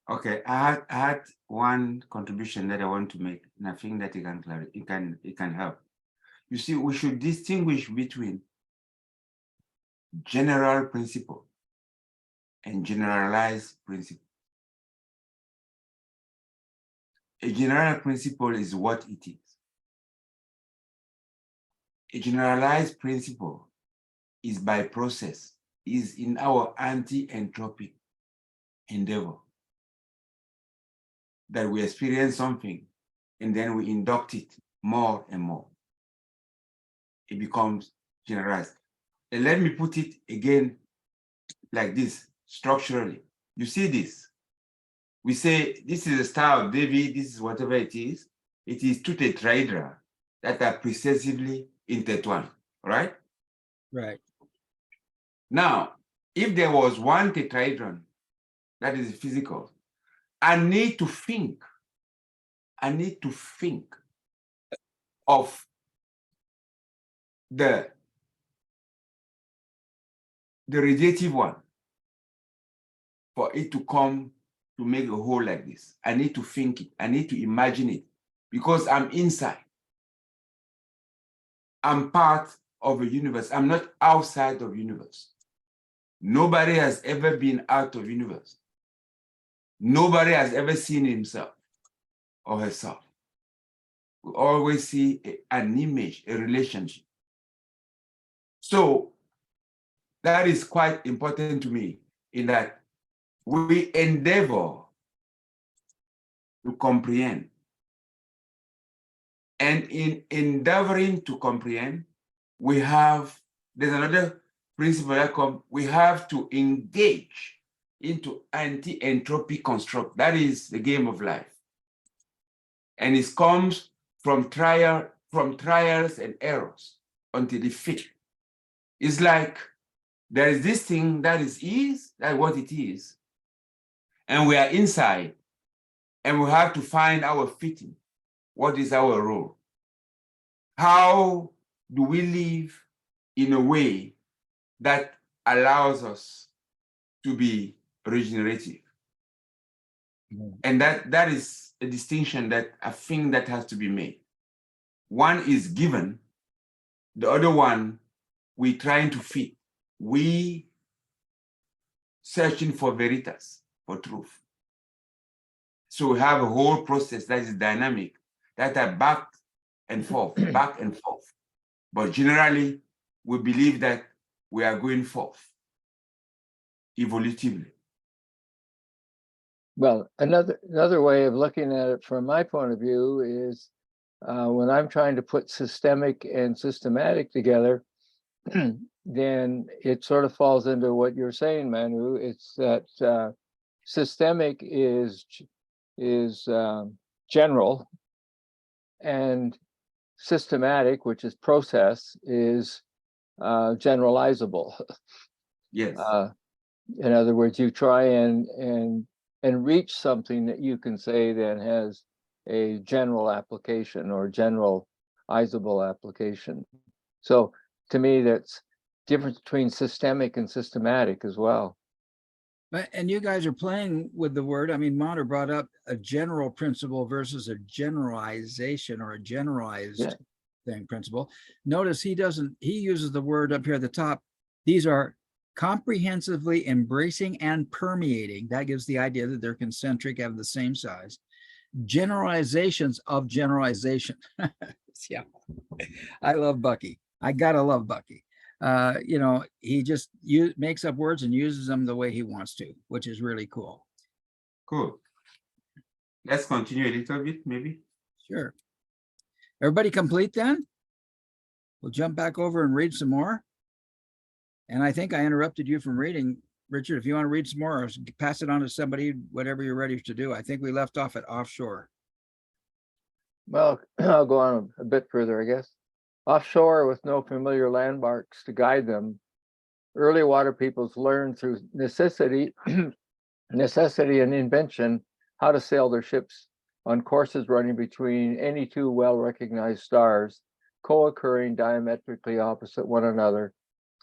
Okay, I had one contribution that I want to make, and I think that it can help. You see, we should distinguish between general principle and generalized principle. A general principle is what it is. A generalized principle is by process, is in our anti-entropic endeavor, that we experience something and then we induct it more and more. It becomes generalized. And let me put it again like this, structurally. You see this? We say this is a star of David, this is whatever it is. It is two tetrahedra that are precessively intertwined, right? Right. Now, if there was one tetrahedron that is physical, I need to think of the radiative one for it to come to make a whole like this. I need to think it, I need to imagine it, because I'm inside. I'm part of a universe. I'm not outside of universe. Nobody has ever been out of universe. Nobody has ever seen himself or herself. We always see an image, a relationship. So that is quite important to me, in that we endeavor to comprehend. And in endeavoring to comprehend, there's another principle that we have to engage into anti-entropic construct. That is the game of life. And it comes from trials and errors until it fits. It's like there is this thing that is that's what it is. And we are inside, and we have to find our fitting. What is our role? How do we live in a way that allows us to be regenerative? And that is a distinction that I think that has to be made. One is given, the other one we're trying to fit. We searching for veritas, for truth. So we have a whole process that is dynamic, that are back and forth, back and forth. But generally, we believe that we are going forth evolutively. Well, another way of looking at it from my point of view is when I'm trying to put systemic and systematic together, then it sort of falls into what you're saying, Manu. It's that systemic is general, and systematic, which is process, is generalizable. Yes. In other words, you try and reach something that you can say then has a general application or generalizable application. So to me, that's difference between systemic and systematic as well. And you guys are playing with the word. I mean, Manu brought up a general principle versus a generalization or a generalized thing principle. Notice he uses the word up here at the top. These are comprehensively embracing and permeating. That gives the idea that they're concentric, have the same size. Generalizations of generalization. Yeah, I love Bucky. I gotta love Bucky. He just makes up words and uses them the way he wants to, which is really cool. Cool. Let's continue a little bit, maybe. Sure. Everybody complete then? We'll jump back over and read some more. And I think I interrupted you from reading. Richard, if you want to read some more, or pass it on to somebody, whatever you're ready to do. I think we left off at offshore. Well, I'll go on a bit further, I guess. Offshore, with no familiar landmarks to guide them, early water peoples learned through necessity and invention how to sail their ships on courses running between any two well-recognized stars, co-occurring diametrically opposite one another,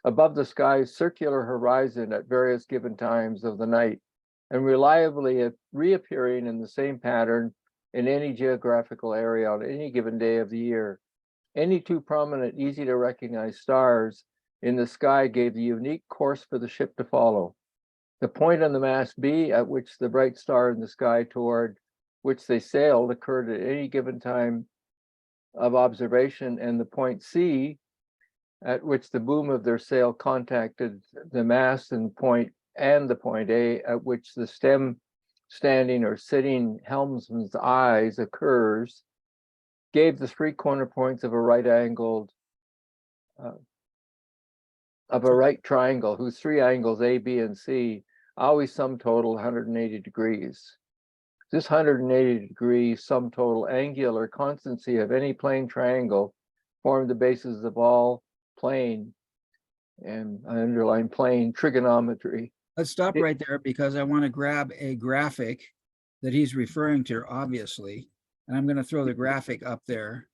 above the sky's circular horizon at various given times of the night, and reliably reappearing in the same pattern in any geographical area on any given day of the year. Any two prominent, easy to recognize stars in the sky gave the unique course for the ship to follow. The point on the mast B at which the bright star in the sky toward which they sailed occurred at any given time of observation, and the point C at which the boom of their sail contacted the mast and the point A at which the stem standing or sitting helmsman's eyes occurs, gave the three corner points of a right triangle whose three angles A, B, and C always sum total 180 degrees. This 180 degree sum total angular constancy of any plane triangle formed the basis of all plane, and I underline plane, trigonometry. Let's stop right there because I want to grab a graphic that he's referring to, obviously. And I'm going to throw the graphic up there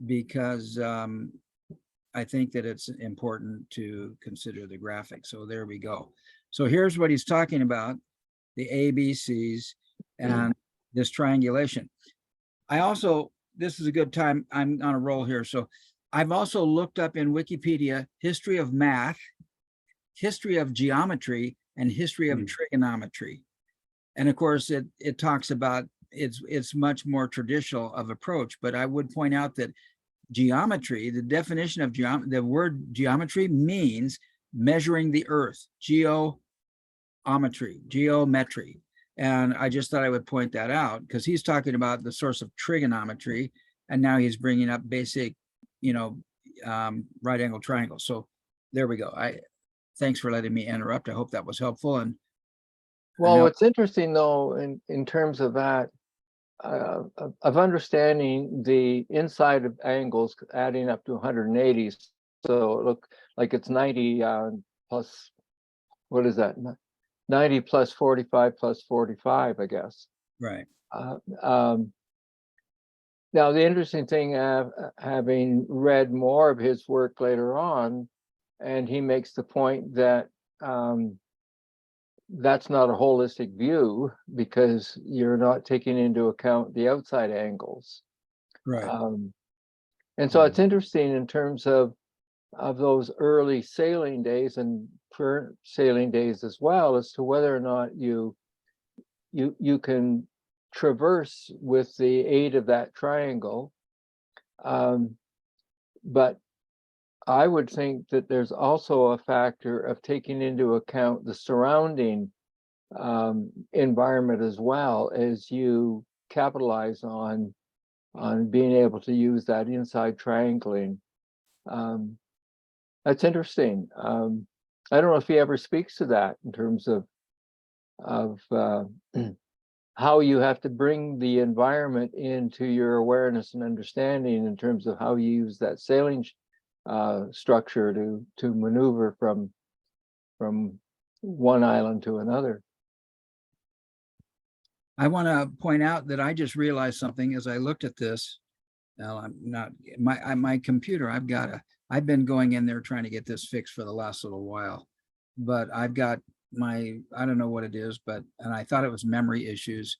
because I think that it's important to consider the graphic. So there we go. So here's what he's talking about, the ABCs and this triangulation. This is a good time, I'm on a roll here. So I've also looked up in Wikipedia, history of math, history of geometry, and history of trigonometry. And of course, it talks about it's much more traditional of approach, but I would point out that geometry, the definition of the word geometry means measuring the earth, geometry. And I just thought I would point that out because he's talking about the source of trigonometry, and now he's bringing up basic, right angle triangles. So there we go. Thanks for letting me interrupt. I hope that was helpful. And well, what's interesting though, in terms of that, of understanding the inside of angles adding up to 180. So it look like it's 90 plus, what is that? 90 plus 45 plus 45, I guess. right. Now, the interesting thing, having read more of his work later on, and he makes the point that that's not a holistic view because you're not taking into account the outside angles. Right. And so it's interesting in terms of those early sailing days and current sailing days as well, as to whether or not you can traverse with the aid of that triangle. But I would think that there's also a factor of taking into account the surrounding environment as well, as you capitalize on being able to use that inside triangling. That's interesting. I don't know if he ever speaks to that in terms of how you have to bring the environment into your awareness and understanding in terms of how you use that sailing structure to maneuver from one island to another. I want to point out that I just realized something as I looked at this. Now I'm not my computer. I've been going in there trying to get this fixed for the last little while, but I've got I don't know what it is, and I thought it was memory issues.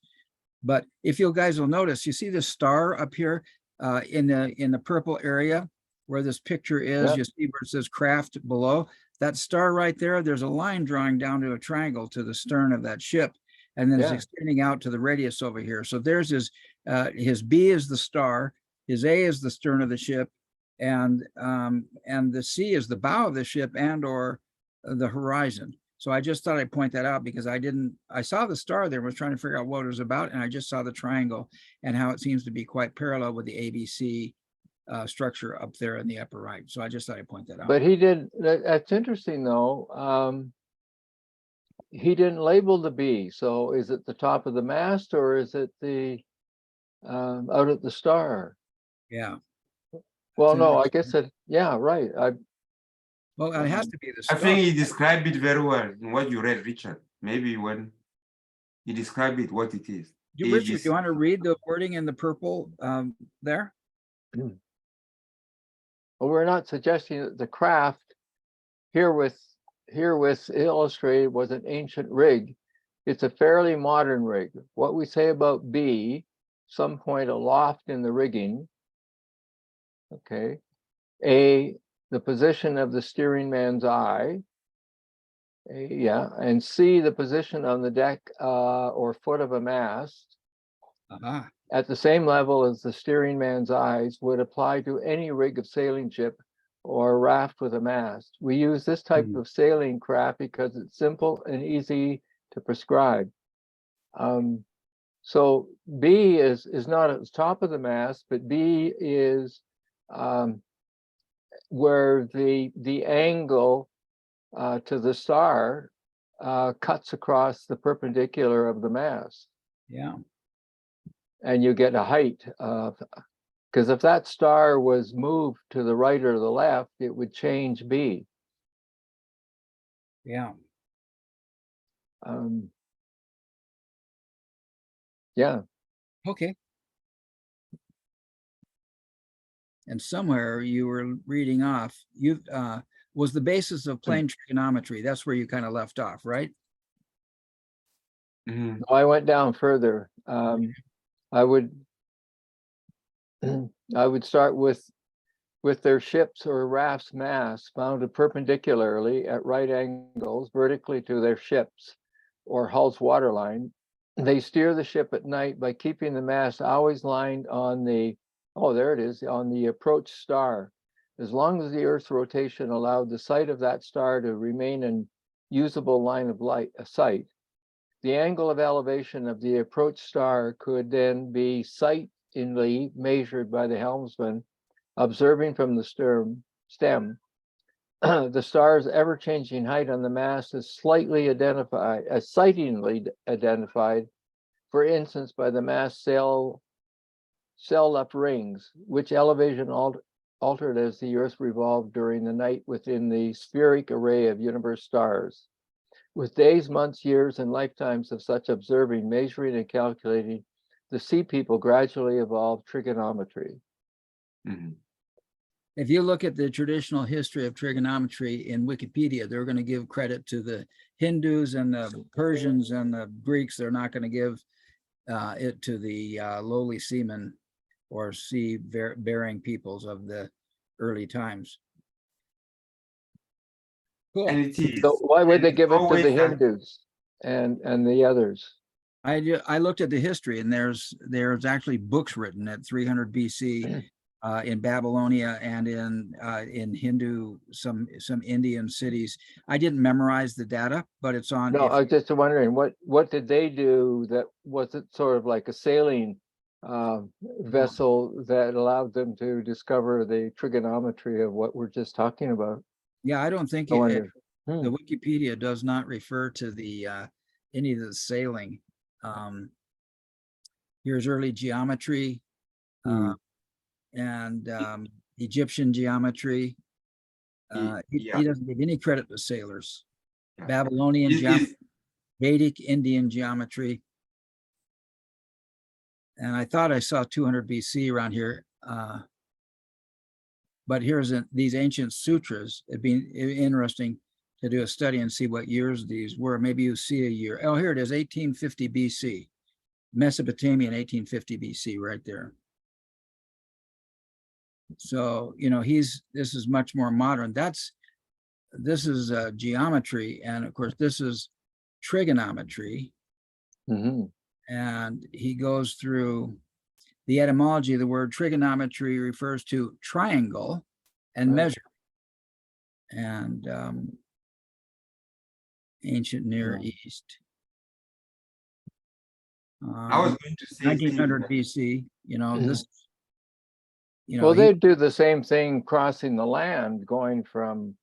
But if you guys will notice, you see the star up here, in the purple area where this picture is, Yep. you see where it says craft below. That star right there, there's a line drawing down to a triangle to the stern of that ship. And then it's Yeah. extending out to the radius over here. So there's his B is the star, his A is the stern of the ship, and the C is the bow of the ship and or the horizon. So I just thought I'd point that out because I saw the star there, was trying to figure out what it was about, and I just saw the triangle and how it seems to be quite parallel with the ABC structure up there in the upper right. So I just thought I'd point that out. But he did, that's interesting though. He didn't label the B. So is it the top of the mast or is it the out at the star? Yeah. Well, That's no, I interesting. guess yeah, right. Well, it has to be the I star. think he described it very well in what you read, Richard. Maybe when he described it, what it is. Richard, do you want to read the wording in the purple there? Well, we're not suggesting that the craft herewith illustrated was an ancient rig. It's a fairly modern rig. What we say about B, some point aloft in the rigging. Okay. A, the position of the steering man's eye. Yeah, and C, the position on the deck or foot of a mast Uh-huh. at the same level as the steering man's eyes would apply to any rig of sailing ship or raft with a mast. We use this type of sailing craft because it's simple and easy to prescribe. So B is not at the top of the mast, but B is where the angle to the star cuts across the perpendicular of the mast. Yeah. And you get a height of, because if that star was moved to the right or the left, it would change B. Yeah. Yeah. Okay. And somewhere you were reading off, you was the basis of plane trigonometry. That's where you kind of left off, right? Mhm. I went down further. I would start with their ships or rafts masts mounted perpendicularly at right angles vertically to their ships or hull's waterline. They steer the ship at night by keeping the mast always lined on the, oh, there it is, on the approach star. As long as the Earth's rotation allowed the sight of that star to remain in usable line of sight, the angle of elevation of the approach star could then be sightingly measured by the helmsman, observing from the stem. The star's ever-changing height on the mast is sightingly identified, for instance, by the mast sail-up rings, which elevation altered as the Earth revolved during the night within the spheric array of universe stars. With days, months, years, and lifetimes of such observing, measuring, and calculating, the sea people gradually evolved trigonometry. Mhm. If you look at the traditional history of trigonometry in Wikipedia, they're going to give credit to the Hindus and the Persians and the Greeks. They're not going to give it to the lowly seamen or sea-bearing peoples of the early times. Cool. And it is. So why would they give it to always the that- Hindus and the others? I looked at the history, and there's actually books written at 300 BC in Babylonia and in Hindu, some Indian cities. I didn't memorize the data, but it's on. No, I was just wondering what did they do that was it sort of like a sailing vessel that allowed them to discover the trigonometry of what we're just talking about? Yeah, I don't think I wonder. the Wikipedia does not refer to the any of the sailing. Here's early geometry and Egyptian geometry. He doesn't give any credit to sailors. Yeah. Babylonian It geometry, is- Vedic Indian geometry. And I thought I saw 200 BC around here. But here's these ancient sutras. It'd be interesting to do a study and see what years these were. Maybe you see a year. Oh, here it is, 1850 BC. Mesopotamia in 1850 BC, right there. So, you know, this is much more modern. This is geometry. And of course, this is trigonometry. Mhm. And he goes through the etymology of the word trigonometry refers to triangle and Right. measure. And ancient Near Yeah. East. I was going to say, Steve, 1900 BC, you know, this, you know, Well, they do the same thing crossing the land, going from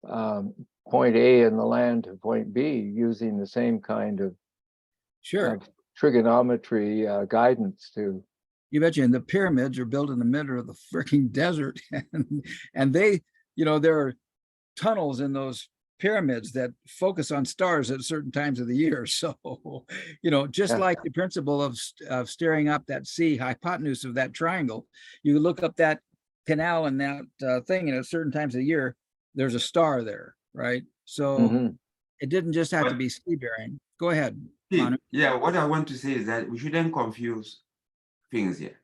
point A in the land to point B, using the same kind of sure. trigonometry guidance to. You betcha. And the pyramids are built in the middle of the freaking desert. And they, you know, there are tunnels in those pyramids that focus on stars at certain times of the year. So, you know, just Yeah. like the principle of staring up that sea, hypotenuse of that triangle, you look up that canal and that thing, and at certain times of the year, there's a star there, right? So Mhm. it didn't just have to But- be sea bearing. Go ahead, Steve, Manu. yeah, what I want to say is that we shouldn't confuse things here.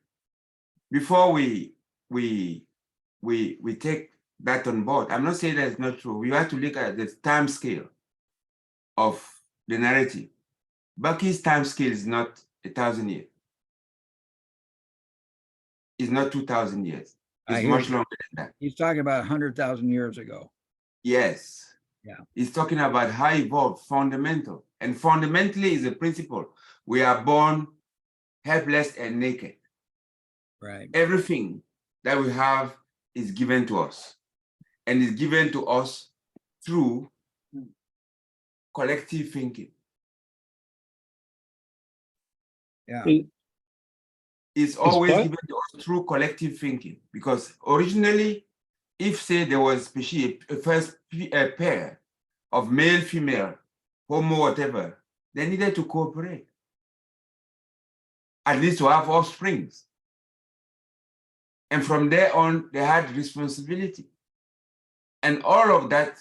Before we take that on board, I'm not saying that it's not true. We have to look at the time scale of the narrative. Bucky's time scale is not 1,000 years. It's not 2,000 years. I It's hear much you. longer than that. He's talking about 100,000 years ago. Yes. Yeah. He's talking about how evolved, fundamental. And fundamentally is a principle. We are born helpless and naked. Right. Everything that we have is given to us. And is given to us through collective thinking. Yeah. It's always what? given to us through collective thinking. Because originally, if say there was species, a first pair of male, female, homo, whatever, they needed to cooperate. At least to have offsprings. And from there on, they had responsibility. And all of that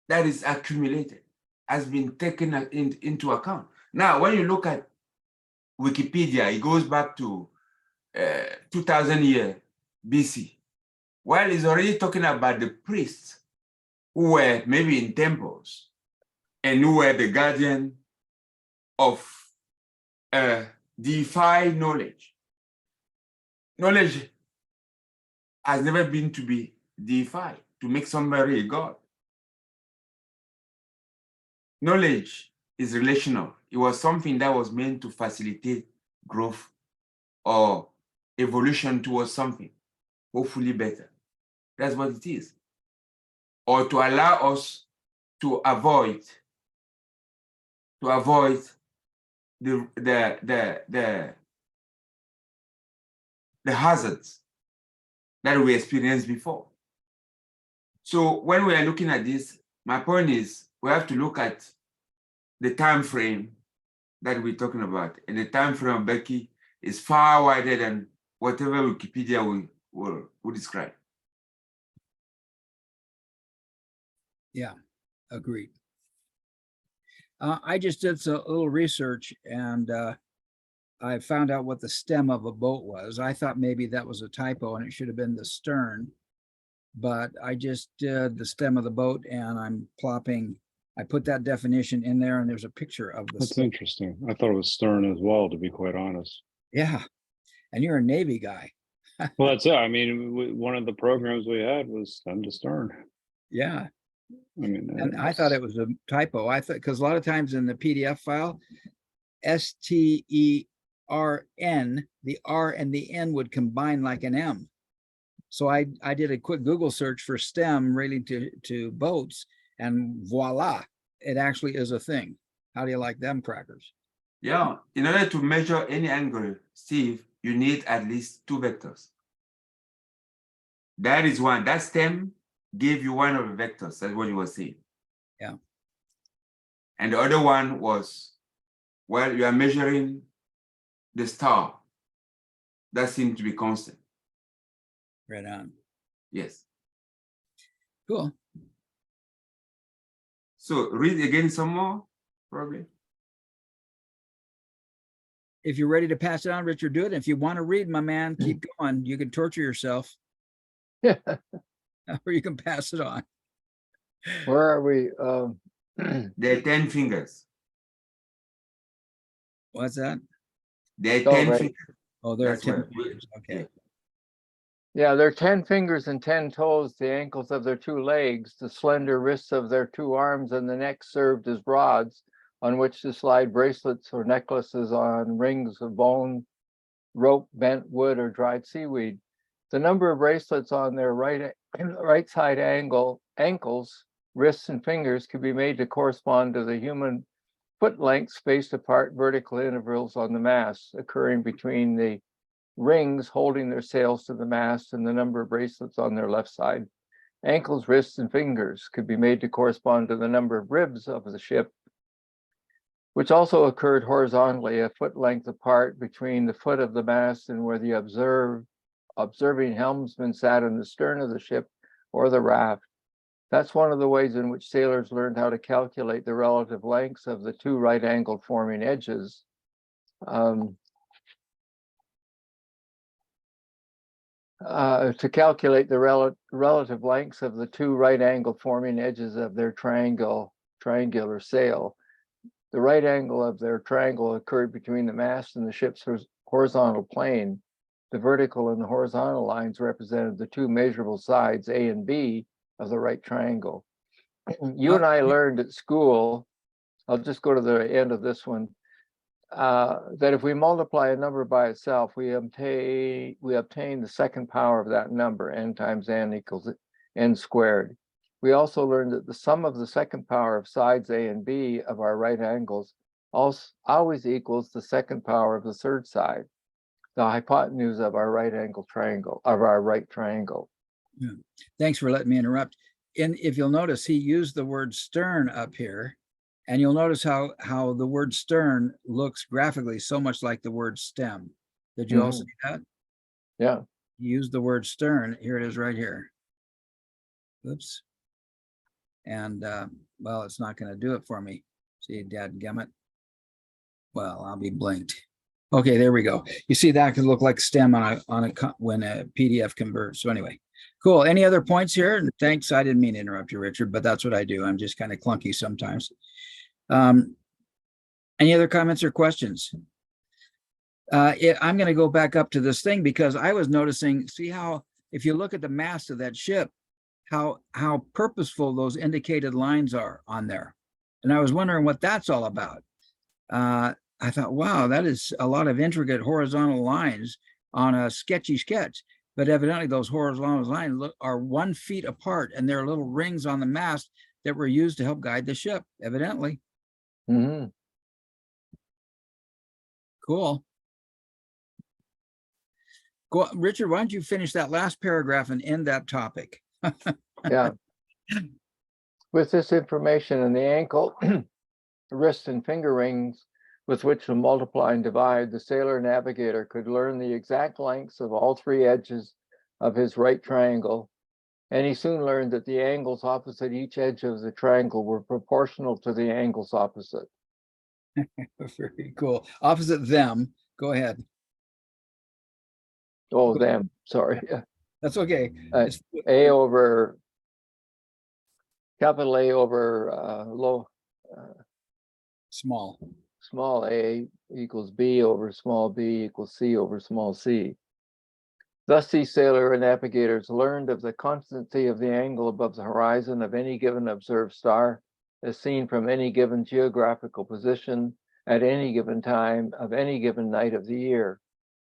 is accumulated, has been taken into account. Now, when you look at Wikipedia, it goes back to 2000 year BC. While it's already talking about the priests who were maybe in temples and who were the guardian of deified knowledge. Knowledge has never been to be deified, to make somebody a god. Knowledge is relational. It was something that was meant to facilitate growth or evolution towards something, hopefully better. That's what it is. Or to allow us to avoid the hazards that we experienced before. So when we are looking at this, my point is we have to look at the time frame that we're talking about. And the time frame of Bucky is far wider than whatever Wikipedia will describe. Yeah, agreed. I just did a little research and I found out what the stem of a boat was. I thought maybe that was a typo and it should have been the stern, but I just did the stem of the boat and I put that definition in there and there's a picture of the That's stem. interesting. I thought it was stern as well, to be quite honest. Yeah, and you're a Navy guy. Well, that's it. I mean, one of the programs we had was stem to stern. Yeah, I mean, and I thought it was a typo. I thought, because a lot of times in the PDF file, STERN, the R and the N would combine like an M. So I did a quick Google search for stem relating to boats, and voila, it actually is a thing. How do you like them crackers? Yeah, in order to measure any angle, Steve, you need at least two vectors. That is one. That stem gave you one of the vectors. That's what you were saying. Yeah. And the other one was, well, you are measuring the star. That seemed to be constant. Right on. Yes. Cool. So read again some more, probably. if you're ready to pass it on, Richard, do it. If you want to read, my man, keep going. You can torture yourself Yeah. or you can pass it on. Where are we? There are 10 fingers. What's that? There are Oh, 10 right. fingers. Oh, there are That's 10 what we- fingers. Okay. Yeah, their 10 fingers and 10 toes, the ankles of their 2 legs, the slender wrists of their 2 arms, and the neck served as rods on which to slide bracelets or necklaces on rings of bone, rope, bent wood, or dried seaweed. The number of bracelets on their right side ankles, wrists, and fingers could be made to correspond to the human foot length spaced apart vertical intervals on the mast, occurring between the rings holding their sails to the mast and the number of bracelets on their left side. Ankles, wrists, and fingers could be made to correspond to the number of ribs of the ship, which also occurred horizontally a foot length apart between the foot of the mast and where the observing helmsman sat in the stern of the ship or the raft. That's one of the ways in which sailors learned how to calculate the relative lengths of the 2 right-angled forming edges. To calculate the relative lengths of the 2 right-angled forming edges of their triangular sail. The right angle of their triangle occurred between the mast and the ship's horizontal plane. The vertical and the horizontal lines represented the 2 measurable sides, A and B, of the right triangle. You and I learned at school, I'll just go to the end of this one, that if we multiply a number by itself, we obtain the second power of that number, n times n equals n squared. We also learned that the sum of the second power of sides A and B of our right angles always equals the second power of the third side, the hypotenuse of our right triangle. Yeah. Thanks for letting me interrupt. And if you'll notice, he used the word stern up here, and you'll notice how the word stern looks graphically so much like the word stem. Did you all see that? Yeah. He used the word stern. Here it is right here. Oops. And well, it's not going to do it for me. See, dadgummit. Well, I'll be blinked. Okay, there we go. You see, that could look like stem when a PDF converts. So anyway, cool. Any other points here? And thanks. I didn't mean to interrupt you, Richard, but that's what I do. I'm just kind of clunky sometimes. Any other comments or questions? I'm going to go back up to this thing because I was noticing, see how, if you look at the mast of that ship, how purposeful those indicated lines are on there. And I was wondering what that's all about. I thought, wow, that is a lot of intricate horizontal lines on a sketchy sketch. But evidently those horizontal lines are 1 feet apart, and there are little rings on the mast that were used to help guide the ship, evidently. Mm-hmm. Cool. Go, Richard, why don't you finish that last paragraph and end that topic? Yeah. With this information in the ankle, wrist, and finger rings with which to multiply and divide, the sailor navigator could learn the exact lengths of all 3 edges of his right triangle, and he soon learned that the angles opposite each edge of the triangle were proportional to the angles opposite. Very cool. Opposite them. Go ahead. Oh, them, sorry. That's okay. It's A over, capital A over small. small a equals B over small b equals C over small c. Thus, these sailor and navigators learned of the constancy of the angle above the horizon of any given observed star, as seen from any given geographical position at any given time of any given night of the year.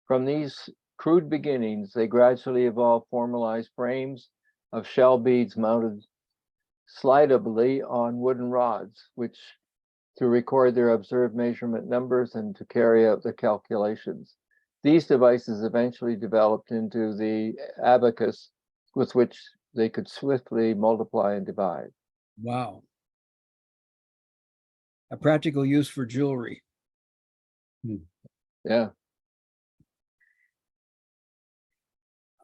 From these crude beginnings, they gradually evolved formalized frames of shell beads mounted slidably on wooden rods, which to record their observed measurement numbers and to carry out the calculations. These devices eventually developed into the abacus with which they could swiftly multiply and divide. Wow. A practical use for jewelry. Yeah.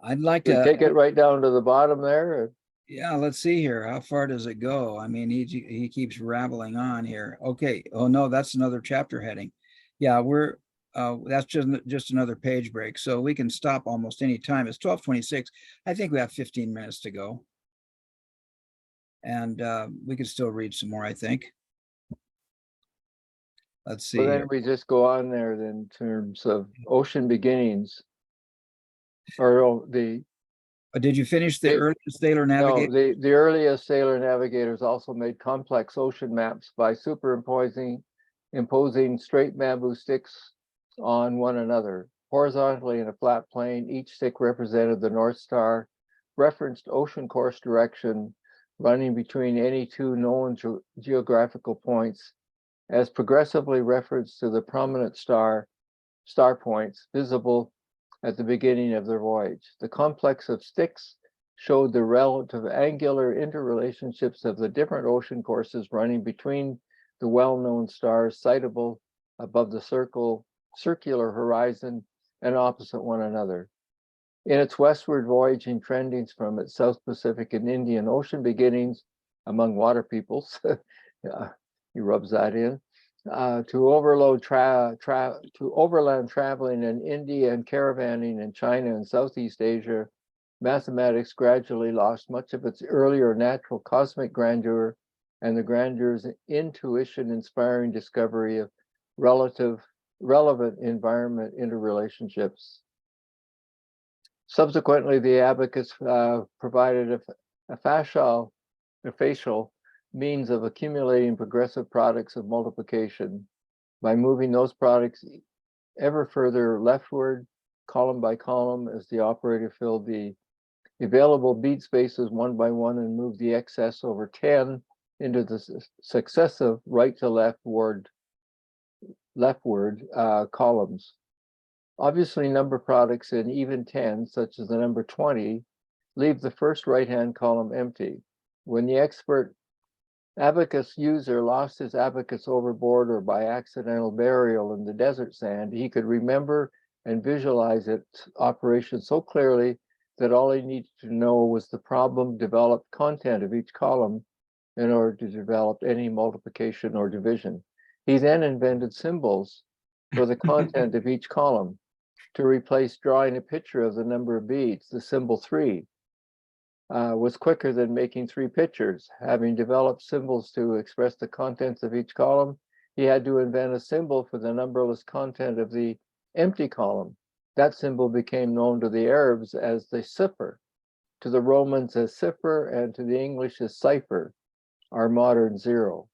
I'd like So to take it right down to the bottom there. Yeah, let's see here. How far does it go? I mean, he keeps rattling on here. Okay. Oh no, that's another chapter heading. Yeah, we're That's just another page break. So we can stop almost any time. It's 12:26. I think we have 15 minutes to go. And we can still read some more, I think. Let's see. Well, then here. we just go on there in terms of ocean beginnings. Or the Did you finish the It- earliest sailor no, navigator? the earliest sailor navigators also made complex ocean maps by imposing straight bamboo sticks on one another. Horizontally in a flat plane, each stick represented the North Star, referenced ocean course direction running between any two known geographical points, as progressively referenced to the prominent star points visible at the beginning of their voyage. The complex of sticks showed the relative angular interrelationships of the different ocean courses running between the well-known stars sightable above the circular horizon and opposite one another. In its westward voyaging trendings from its South Pacific and Indian Ocean beginnings among water peoples, he rubs that in, to overland traveling in India and caravanning in China and Southeast Asia, mathematics gradually lost much of its earlier natural cosmic grandeur and the grandeurs intuition inspiring discovery of relevant environment interrelationships. Subsequently, the abacus provided a facial means of accumulating progressive products of multiplication by moving those products ever further leftward, column by column, as the operator filled the available bead spaces one by one and moved the excess over 10 into the successive right to leftward columns. Obviously, number products in even 10, such as the number 20, leave the first right-hand column empty. When the expert abacus user lost his abacus overboard or by accidental burial in the desert sand, he could remember and visualize its operation so clearly that all he needed to know was the problem developed content of each column in order to develop any multiplication or division. He then invented symbols for the content of each column to replace drawing a picture of the number of beads. The symbol 3 was quicker than making 3 pictures. Having developed symbols to express the contents of each column, he had to invent a symbol for the numberless content of the empty column. That symbol became known to the Arabs as the cipher, to the Romans as cipher, and to the English as cipher, our modern 0.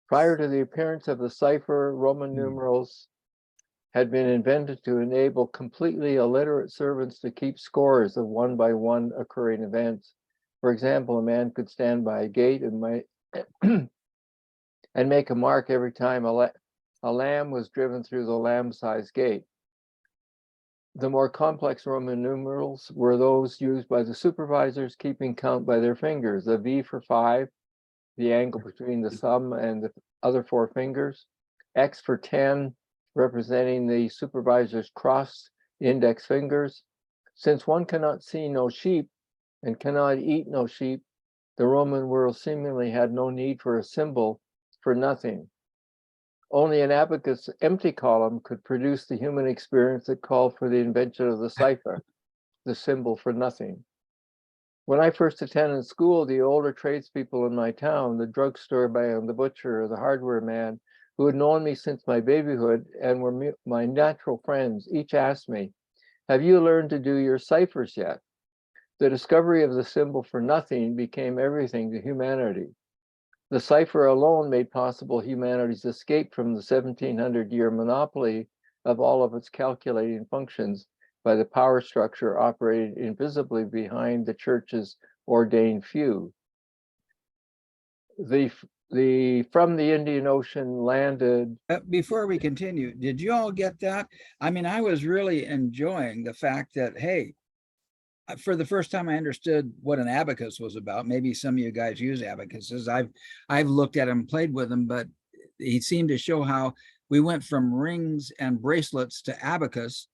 Prior to the appearance of the cipher, Roman numerals had been invented to enable completely illiterate servants to keep scores of one by one occurring events. For example, a man could stand by a gate and make a mark every time a lamb was driven through the lamb-sized gate. The more complex Roman numerals were those used by the supervisors, keeping count by their fingers. The V for 5, the angle between the thumb and the other 4 fingers. X for 10, representing the supervisor's crossed index fingers. Since one cannot see no sheep and cannot eat no sheep, the Roman world seemingly had no need for a symbol for nothing. Only an abacus empty column could produce the human experience that called for the invention of the cipher, the symbol for nothing. When I first attended school, the older tradespeople in my town, the drugstore man, the butcher, or the hardware man, who had known me since my babyhood and were my natural friends, each asked me, "Have you learned to do your ciphers yet?" The discovery of the symbol for nothing became everything to humanity. The cipher alone made possible humanity's escape from the 1700-year monopoly of all of its calculating functions by the power structure operating invisibly behind the church's ordained few. From the Indian Ocean landed. Before we continue, did you all get that? I mean, I was really enjoying the fact that, hey, for the first time I understood what an abacus was about. Maybe some of you guys use abacuses. I've looked at them, played with them, but he seemed to show how we went from rings and bracelets to abacus,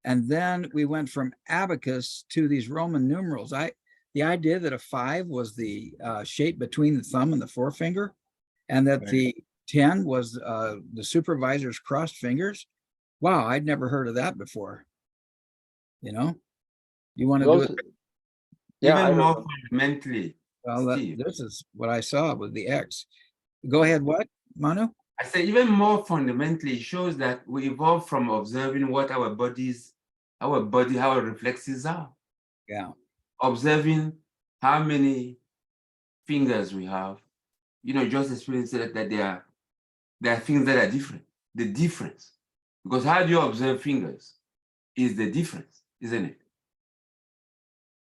and then we went from abacus to these Roman numerals. The idea that a 5 was the shape between the thumb and the forefinger, and that the 10 was the supervisor's crossed fingers. Wow, I'd never heard of that before. You know, you want to do Those, it? yeah, I Even don't more know. fundamentally, Well, Steve, this is what I saw with the X. Go ahead. What, Manu? I say even more fundamentally, it shows that we evolved from observing what our reflexes are, Yeah. observing how many fingers we have, just experiencing that there are things that are different. The difference, because how do you observe fingers is the difference, isn't it?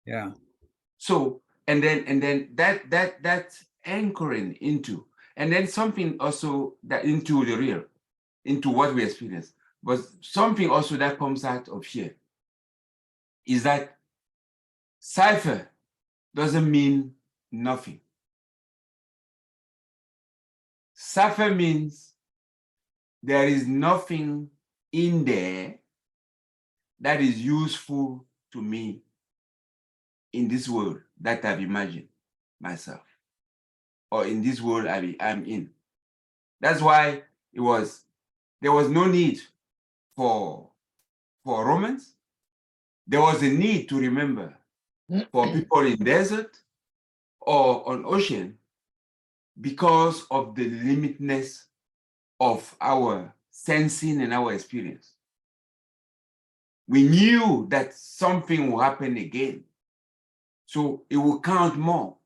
Yeah. So, and then that's anchoring into, and then something also that into the real, into what we experience. But something also that comes out of here is that cipher doesn't mean nothing. Cipher means there is nothing in there that is useful to me in this world that I've imagined myself, or in this world I'm in. That's why there was no need for Romans. There was a need to remember for people in desert or on ocean because of the limitedness of our sensing and our experience. We knew that something will happen again, so it will count more.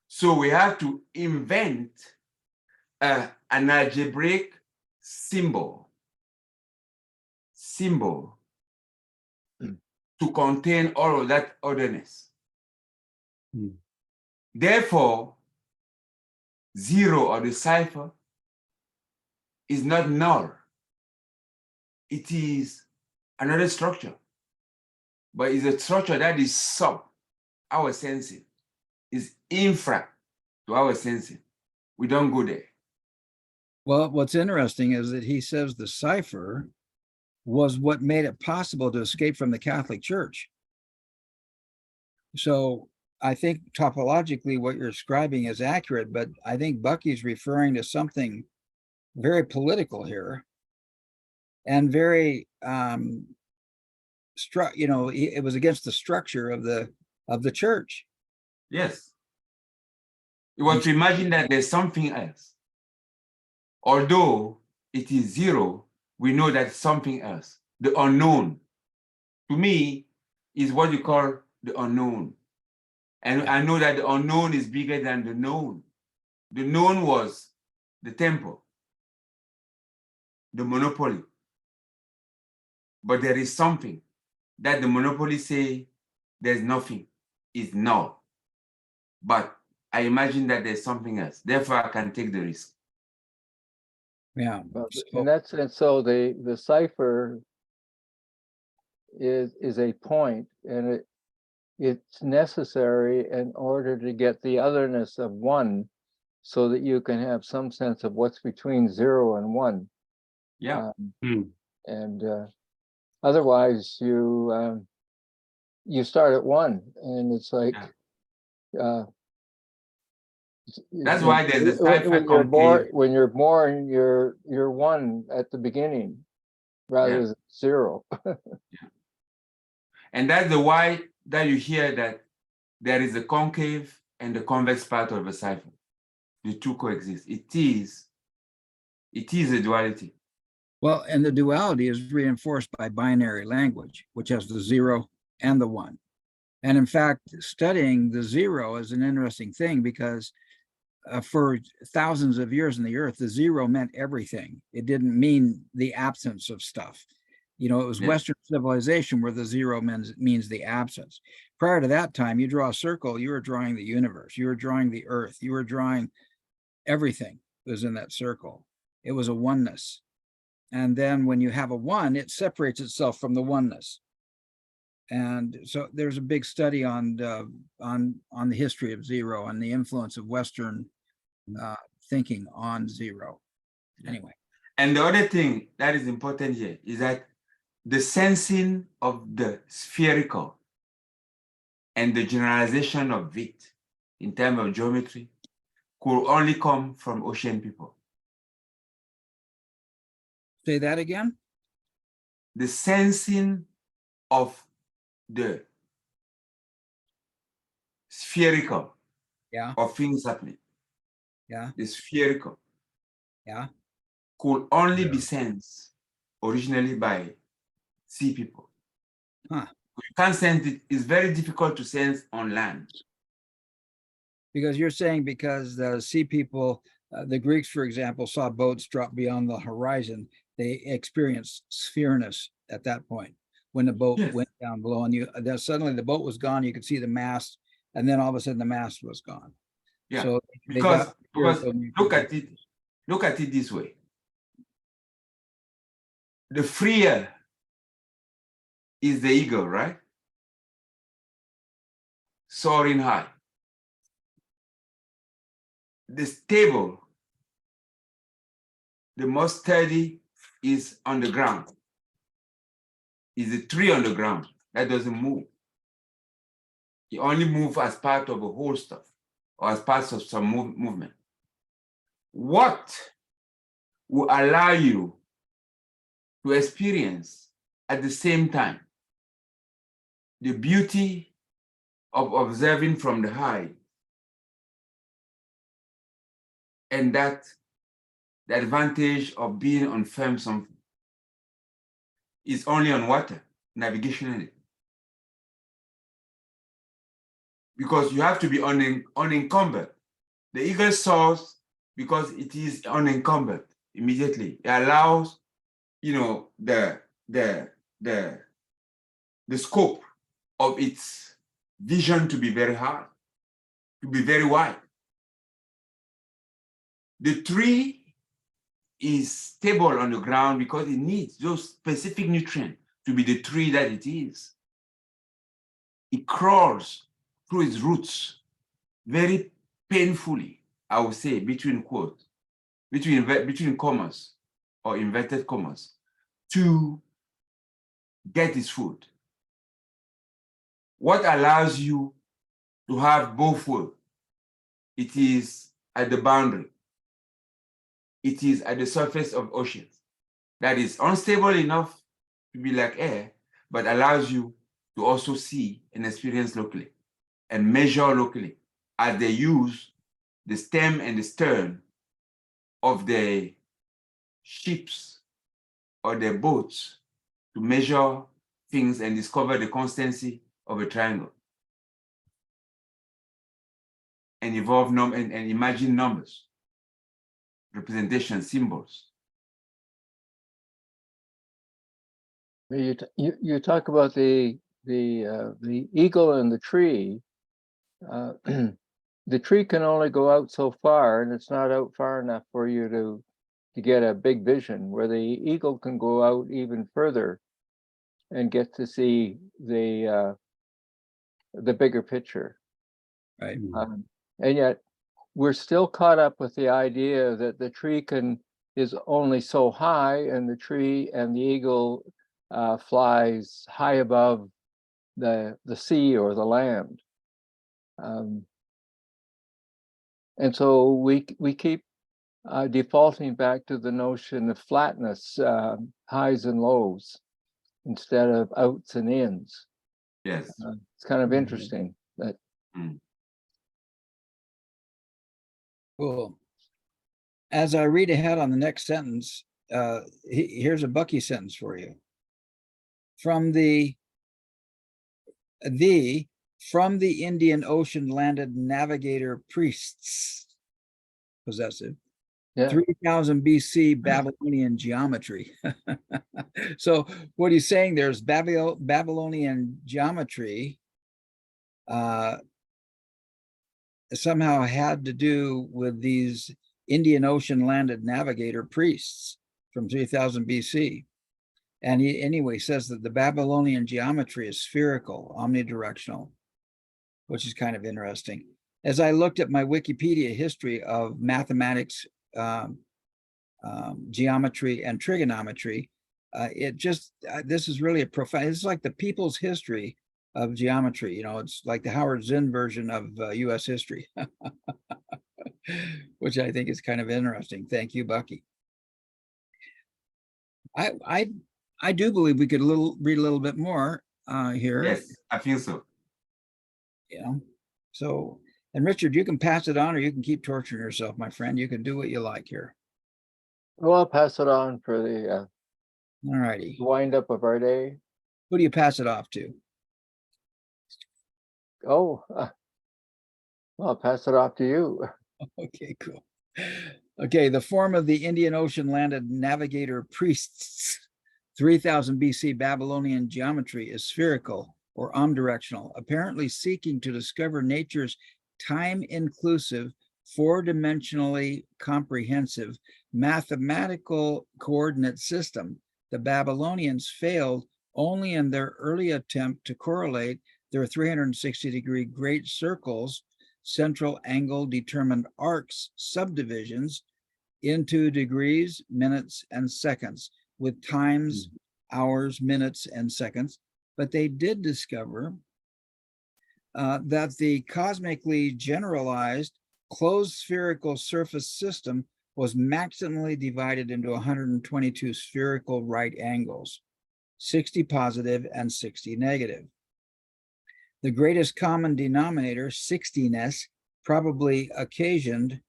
So we have to invent an algebraic symbol to contain all of that otherness. Therefore, zero or the cipher is not null. It is another structure, but it's a structure that is sub our sensing, is infra to our sensing. We don't go there. Well, what's interesting is that he says the cipher was what made it possible to escape from the Catholic Church. So I think topologically what you're describing is accurate, but I think Bucky's referring to something very political here and very it was against the structure of the church. Yes. It was to imagine that there's something else. Although it is zero, we know that something else, the unknown, to me, is what you call the unknown. And I know that the unknown is bigger than the known. The known was the temple, the monopoly. But there is something that the monopoly say there's nothing, is null. But I imagine that there's something else. Therefore, I can take the risk. Yeah. Well, So- in that sense, so the cipher is a point, and it's necessary in order to get the otherness of one, so that you can have some sense of what's between 0 and 1. Yeah. And otherwise, you start at 1, and it's like. That's why there's a cipher concave. When you're born, you're 1 at the beginning, rather than 0. And that's the why that you hear that there is a concave and the convex part of a cipher. The two coexist. It is a duality. Well, and the duality is reinforced by binary language, which has the 0 and the 1. And in fact, studying the 0 is an interesting thing because for thousands of years on the earth, the 0 meant everything. It didn't mean the absence of stuff. It was Western civilization where the 0 means the absence. Prior to that time, you draw a circle, you were drawing the universe, you were drawing the earth, you were drawing everything was in that circle. It was a oneness. And then when you have a 1, it separates itself from the oneness. And so there's a big study on the history of 0 and the influence of Western thinking on 0. Anyway. And the other thing that is important here is that the sensing of the spherical and the generalization of it in terms of geometry could only come from ocean people. Say that again? the sensing of the spherical Yeah. of things happening. Yeah. The spherical. Yeah. Could only be sensed originally by sea people. Huh. You can't sense it. It's very difficult to sense on land. Because you're saying because the sea people, the Greeks, for example, saw boats drop beyond the horizon, they experienced sphereness at that point when the boat Yes. went down below, and then suddenly the boat was gone. You could see the mast, and then all of a sudden the mast was gone. Yeah. So they Because got spherical look at it this way. The freer is the eagle, right? Soaring high. The stable, the most steady is on the ground. Is a tree on the ground that doesn't move. It only moves as part of a whole stuff or as part of some movement. What will allow you to experience at the same time the beauty of observing from the high and that the advantage of being on firm something is only on water, navigationally. Because you have to be unencumbered. The eagle soars because it is unencumbered immediately. It allows, the scope of its vision to be very hard, to be very wide. The tree is stable on the ground because it needs those specific nutrients to be the tree that it is. It crawls through its roots very painfully, I would say, between quotes, between commas or inverted commas, to get its food. What allows you to have both worlds? It is at the boundary. It is at the surface of oceans. That is unstable enough to be like air, but allows you to also see and experience locally and measure locally as they use the stem and the stern of the ships or the boats to measure things and discover the constancy of a triangle and evolve and imagine numbers, representation, symbols. You talk about the eagle and the tree. The tree can only go out so far, and it's not out far enough for you to get a big vision, where the eagle can go out even further and get to see the bigger picture. Right. And yet we're still caught up with the idea that the tree is only so high, and the tree and the eagle flies high above the sea or the land. And so we keep defaulting back to the notion of flatness, highs and lows, instead of outs and ins. Yes. It's kind of interesting that. Cool. As I read ahead on the next sentence, here's a Bucky sentence for you. From the Indian Ocean landed navigator priests, possessive, Yeah. 3000 BC Babylonian geometry. So what he's saying there's Babylonian geometry somehow had to do with these Indian Ocean landed navigator priests from 3000 BC. And he anyway says that the Babylonian geometry is spherical, omnidirectional, which is kind of interesting. As I looked at my Wikipedia history of mathematics, geometry, and trigonometry, this is really a profound, it's like the people's history of geometry. It's like the Howard Zinn version of US history, which I think is kind of interesting. Thank you, Bucky. I do believe we could read a little bit more here. Yes, I feel so. You know, so, and Richard, you can pass it on or you can keep torturing yourself, my friend. You can do what you like here. Well, I'll pass it on for the All righty. wind up of our day. Who do you pass it off to? Oh, well, I'll pass it off to you. Okay, cool. Okay, the form of the Indian Ocean landed navigator priests, 3000 BC Babylonian geometry is spherical or omnidirectional, apparently seeking to discover nature's time-inclusive, four-dimensionally comprehensive mathematical coordinate system. The Babylonians failed only in their early attempt to correlate their 360-degree great circles, central angle determined arcs, subdivisions into degrees, minutes, and seconds with times, hours, minutes, and seconds. But they did discover that the cosmically generalized closed spherical surface system was maximally divided into 122 spherical right angles, 60 positive and 60 negative. The greatest common denominator, 60ness, probably occasioned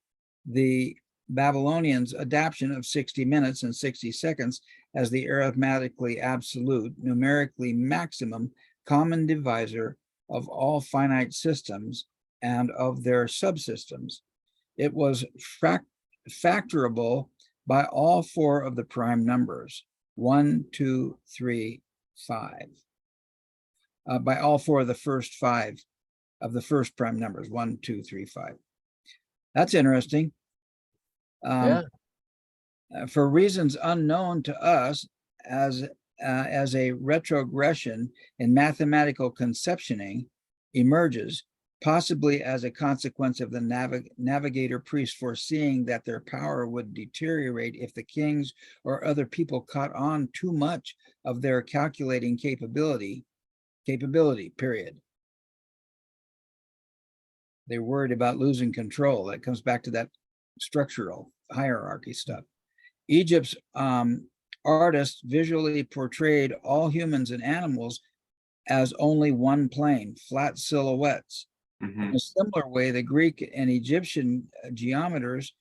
the Babylonians' adoption of 60 minutes and 60 seconds as the arithmetically absolute, numerically maximum common divisor of all finite systems and of their subsystems. It was factorable by all four of the prime numbers, 1, 2, 3, 5. By all four of the first five of the first prime numbers, 1, 2, 3, 5. That's interesting. Yeah. For reasons unknown to us, as a retrogression in mathematical conceptioning emerges, possibly as a consequence of the navigator priests foreseeing that their power would deteriorate if the kings or other people caught on too much of their calculating capability, period. They're worried about losing control. That comes back to that structural hierarchy stuff. Egypt's artists visually portrayed all humans and animals as only one plane, flat silhouettes. In a similar way, the Greek and Egyptian geometers,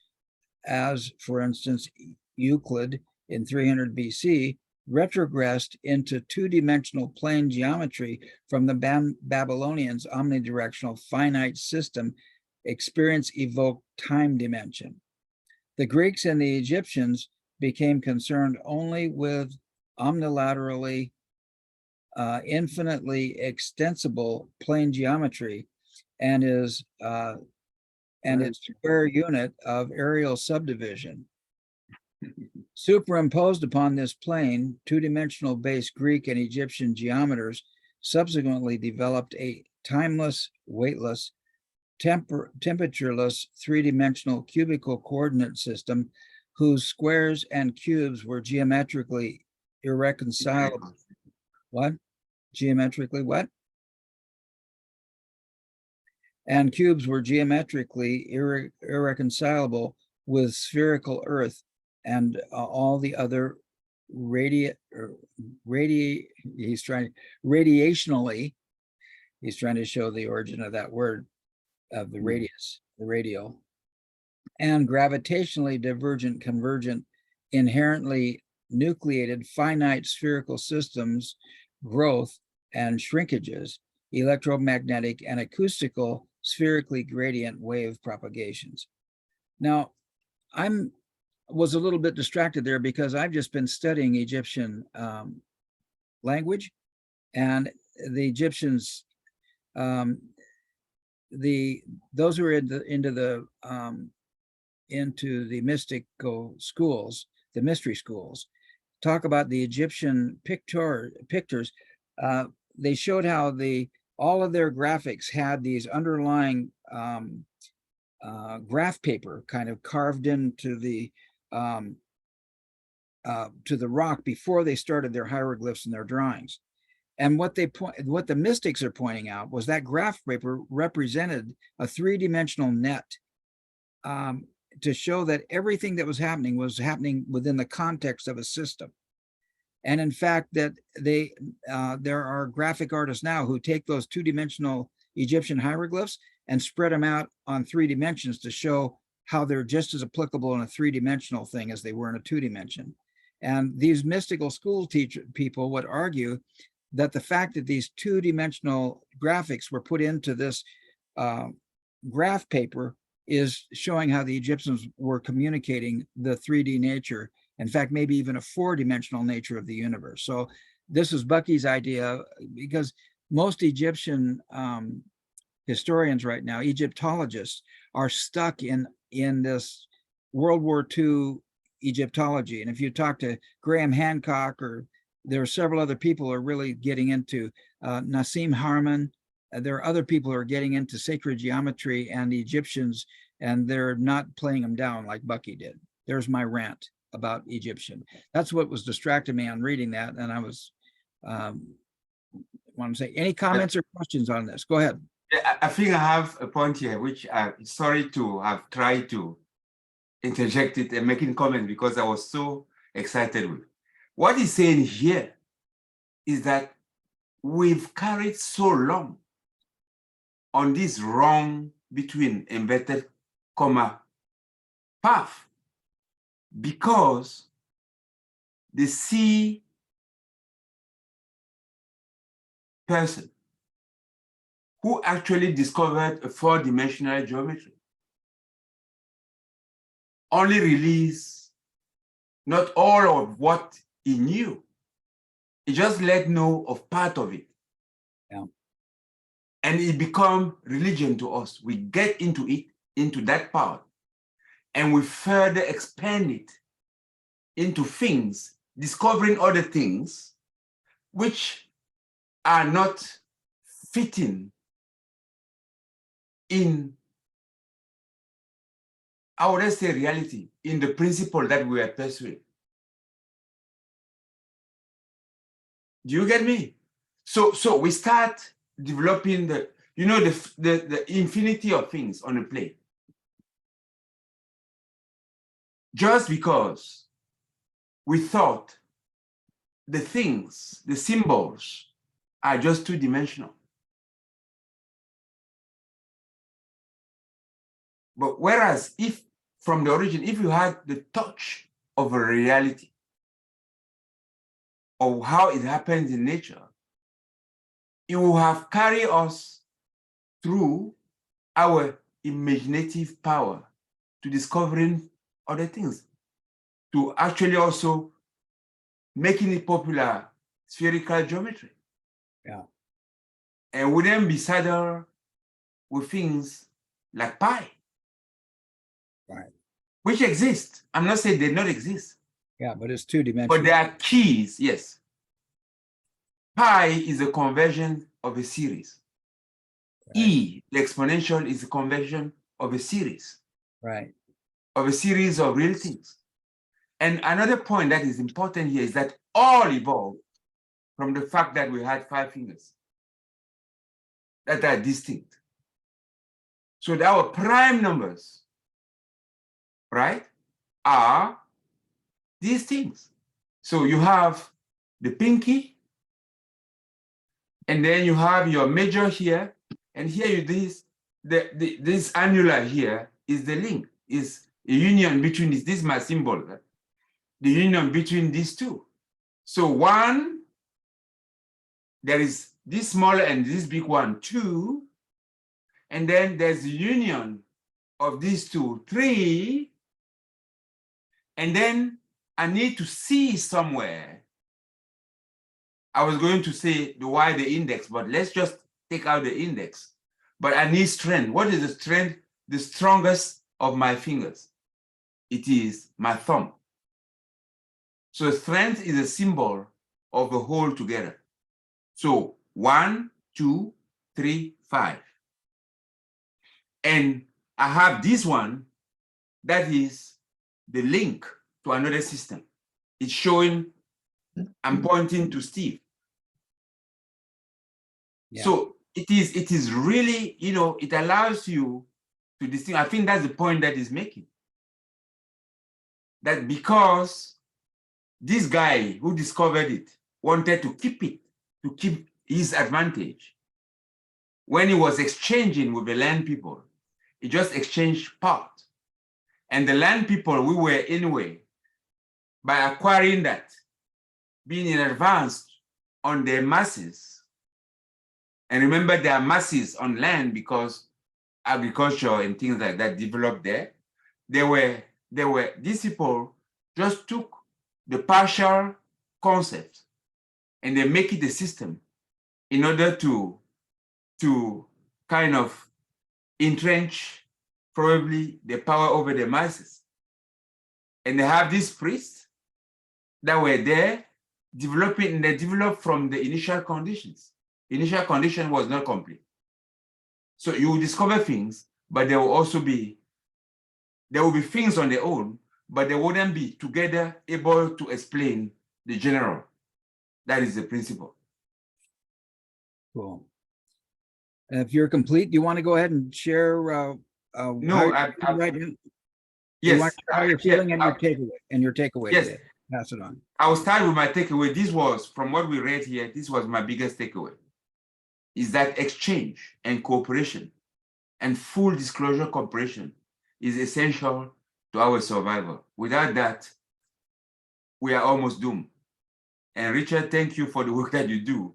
as for instance, Euclid in 300 BC, retrogressed into two-dimensional plane geometry from the Babylonians' omnidirectional finite system experience evoked time dimension. The Greeks and the Egyptians became concerned only with omnilaterally infinitely extensible plane geometry and its square unit of areal subdivision. Superimposed upon this plane, two-dimensional base Greek and Egyptian geometers subsequently developed a timeless, weightless, temperatureless, three-dimensional cubical coordinate system whose squares and cubes were geometrically irreconcilable. What? Geometrically what? And cubes were geometrically irreconcilable with spherical Earth and all the other radiationally, he's trying to show the origin of that word, of the radius, the radial, and gravitationally divergent, convergent, inherently nucleated finite spherical systems, growth and shrinkages, electromagnetic and acoustical spherically gradient wave propagations. Now, was a little bit distracted there because I've just been studying Egyptian language, and the Egyptians, those who are into the mystical schools, the mystery schools, talk about the Egyptian pictures. They showed how all of their graphics had these underlying graph paper kind of carved into the rock before they started their hieroglyphs and their drawings. And what the mystics are pointing out was that graph paper represented a three-dimensional net to show that everything that was happening within the context of a system. And in fact, that there are graphic artists now who take those two-dimensional Egyptian hieroglyphs and spread them out on 3 dimensions to show how they're just as applicable in a 3-dimensional thing as they were in a 2-dimension. And these mystical school people would argue that the fact that these 2-dimensional graphics were put into this graph paper is showing how the Egyptians were communicating the 3D nature. In fact, maybe even a 4-dimensional nature of the universe. So this is Bucky's idea, because most Egyptian historians right now, Egyptologists, are stuck in this World War II Egyptology. And if you talk to Graham Hancock, or there are several other people who are really getting into Nassim Harman, there are other people who are getting into sacred geometry and the Egyptians, and they're not playing them down like Bucky did. There's my rant about Egyptian. That's what was distracting me on reading that. And I was want to say, any comments or questions on this? Go ahead. Yeah, I think I have a point here, which I'm sorry to have tried to interject it and making comment because I was so excited with. What he's saying here is that we've carried so long on this wrong between inverted comma path because the C person who actually discovered a 4-dimensional geometry only released not all of what he knew. He just let know of part of it. Yeah. And it become religion to us. We get into it, into that part, and we further expand it into things, discovering other things which are not fitting in our, let's say, reality, in the principle that we are pursuing. Do you get me? So we start developing the, you know, the infinity of things on a plate. Just because we thought the things, the symbols, are just 2-dimensional. But whereas if from the origin, if you had the touch of a reality of how it happens in nature, it will have carried us through our imaginative power to discovering other things, to actually also making it popular spherical geometry. Yeah. And we then be saddled with things like pi. Right. Which exist. I'm not saying they don't exist. Yeah, but it's 2-dimensional. But there are keys, yes. Pi is a conversion of a series. Right. E, the exponential, is a conversion of a series. Right. Of a series of real things. And another point that is important here is that all evolved from the fact that we had 5 fingers that are distinct. So that our prime numbers, right, are these things. So you have the pinky, and then you have your major here, and here you this annular here is the link, is a union between this is my symbol, right? The union between these two. So 1, there is this small and this big one, 2, and then there's the union of these two, 3, and then I need to see somewhere. I was going to say the Y, the index, but let's just take out the index. But I need strength. What is the strength? The strongest of my fingers. It is my thumb. So strength is a symbol of the whole together. So 1, 2, 3, 5. And I have this one that is the link to another system. It's showing, I'm pointing to Steve. Yeah. So it is really, you know, it allows you to distinguish. I think that's the point that is making. That because this guy who discovered it wanted to keep it, to keep his advantage. When he was exchanging with the land people, he just exchanged part. And the land people, we were anyway, by acquiring that, being in advance on their masses. And remember, there are masses on land because agriculture and things like that developed there. These people just took the partial concept and they make it a system in order to kind of entrench probably the power over the masses. And they have these priests that were there developing, and they developed from the initial conditions. Initial condition was not complete. So you will discover things, but there will be things on their own, but they wouldn't be together able to explain the general. That is the principle. Cool. If you're complete, do you want to go ahead and share No, right now? You yes, want to share how you're feeling and your takeaway yes. today. Pass it on. I will start with my takeaway. This was, from what we read here, this was my biggest takeaway, is that exchange and cooperation and full disclosure cooperation is essential to our survival. Without that, we are almost doomed. And Richard, thank you for the work that you do.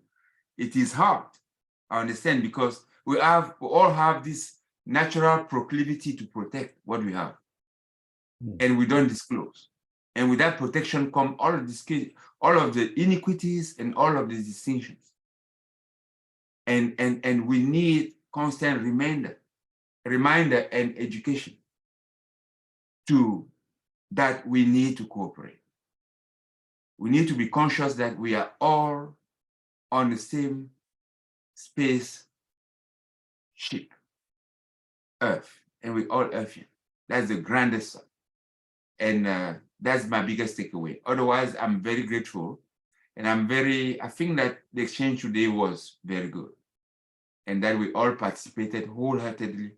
It is hard, I understand, because we all have this natural proclivity to protect what we have, and we don't disclose. And with that protection come all of the iniquities and all of the distinctions. And we need constant reminder and education to that we need to cooperate. We need to be conscious that we are all on the same space ship, Earth, and we all Earthian. That's the grandest one. And that's my biggest takeaway. Otherwise, I'm very grateful. And I think that the exchange today was very good. And that we all participated wholeheartedly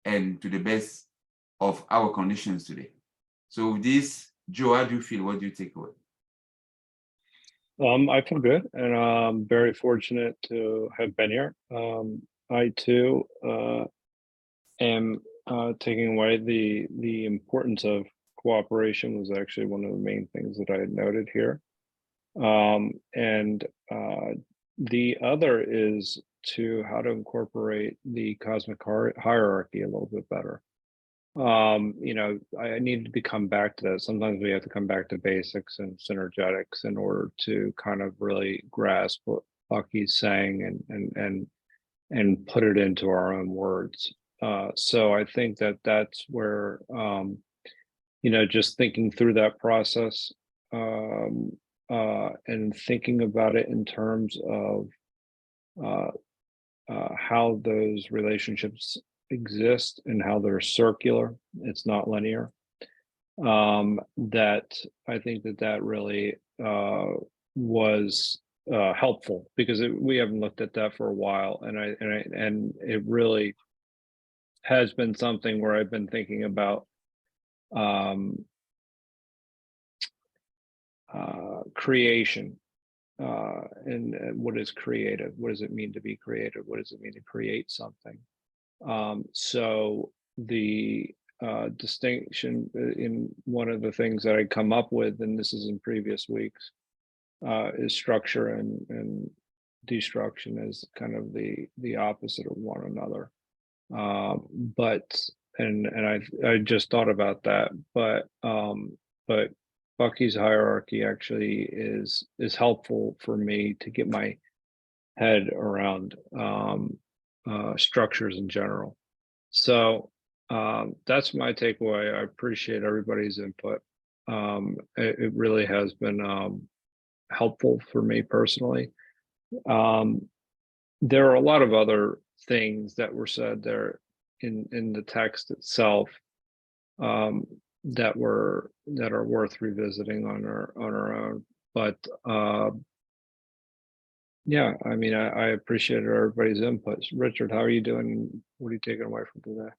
and to the best of our conditions today. So with this, Joe, how do you feel? What do you take away? I feel good, and I'm very fortunate to have been here. I too am taking away the importance of cooperation was actually one of the main things that I had noted here. And the other is how to incorporate the cosmic hierarchy a little bit better. I needed to come back to that. Sometimes we have to come back to basics and synergetics in order to kind of really grasp what Bucky's saying and put it into our own words. So I think that that's where, just thinking through that process and thinking about it in terms of how those relationships exist and how they're circular, it's not linear. That I think that really was helpful, because we haven't looked at that for a while, and it really has been something where I've been thinking about creation and what is creative. What does it mean to be creative? What does it mean to create something? So the distinction in one of the things that I come up with, and this is in previous weeks, is structure and destruction as kind of the opposite of one another. But I just thought about that, but Bucky's hierarchy actually is helpful for me to get my head around structures in general. So that's my takeaway. I appreciate everybody's input. It really has been helpful for me personally. There are a lot of other things that were said there in the text itself that are worth revisiting on our own. But yeah, I mean, I appreciated everybody's inputs. Richard, how are you doing? What are you taking away from today?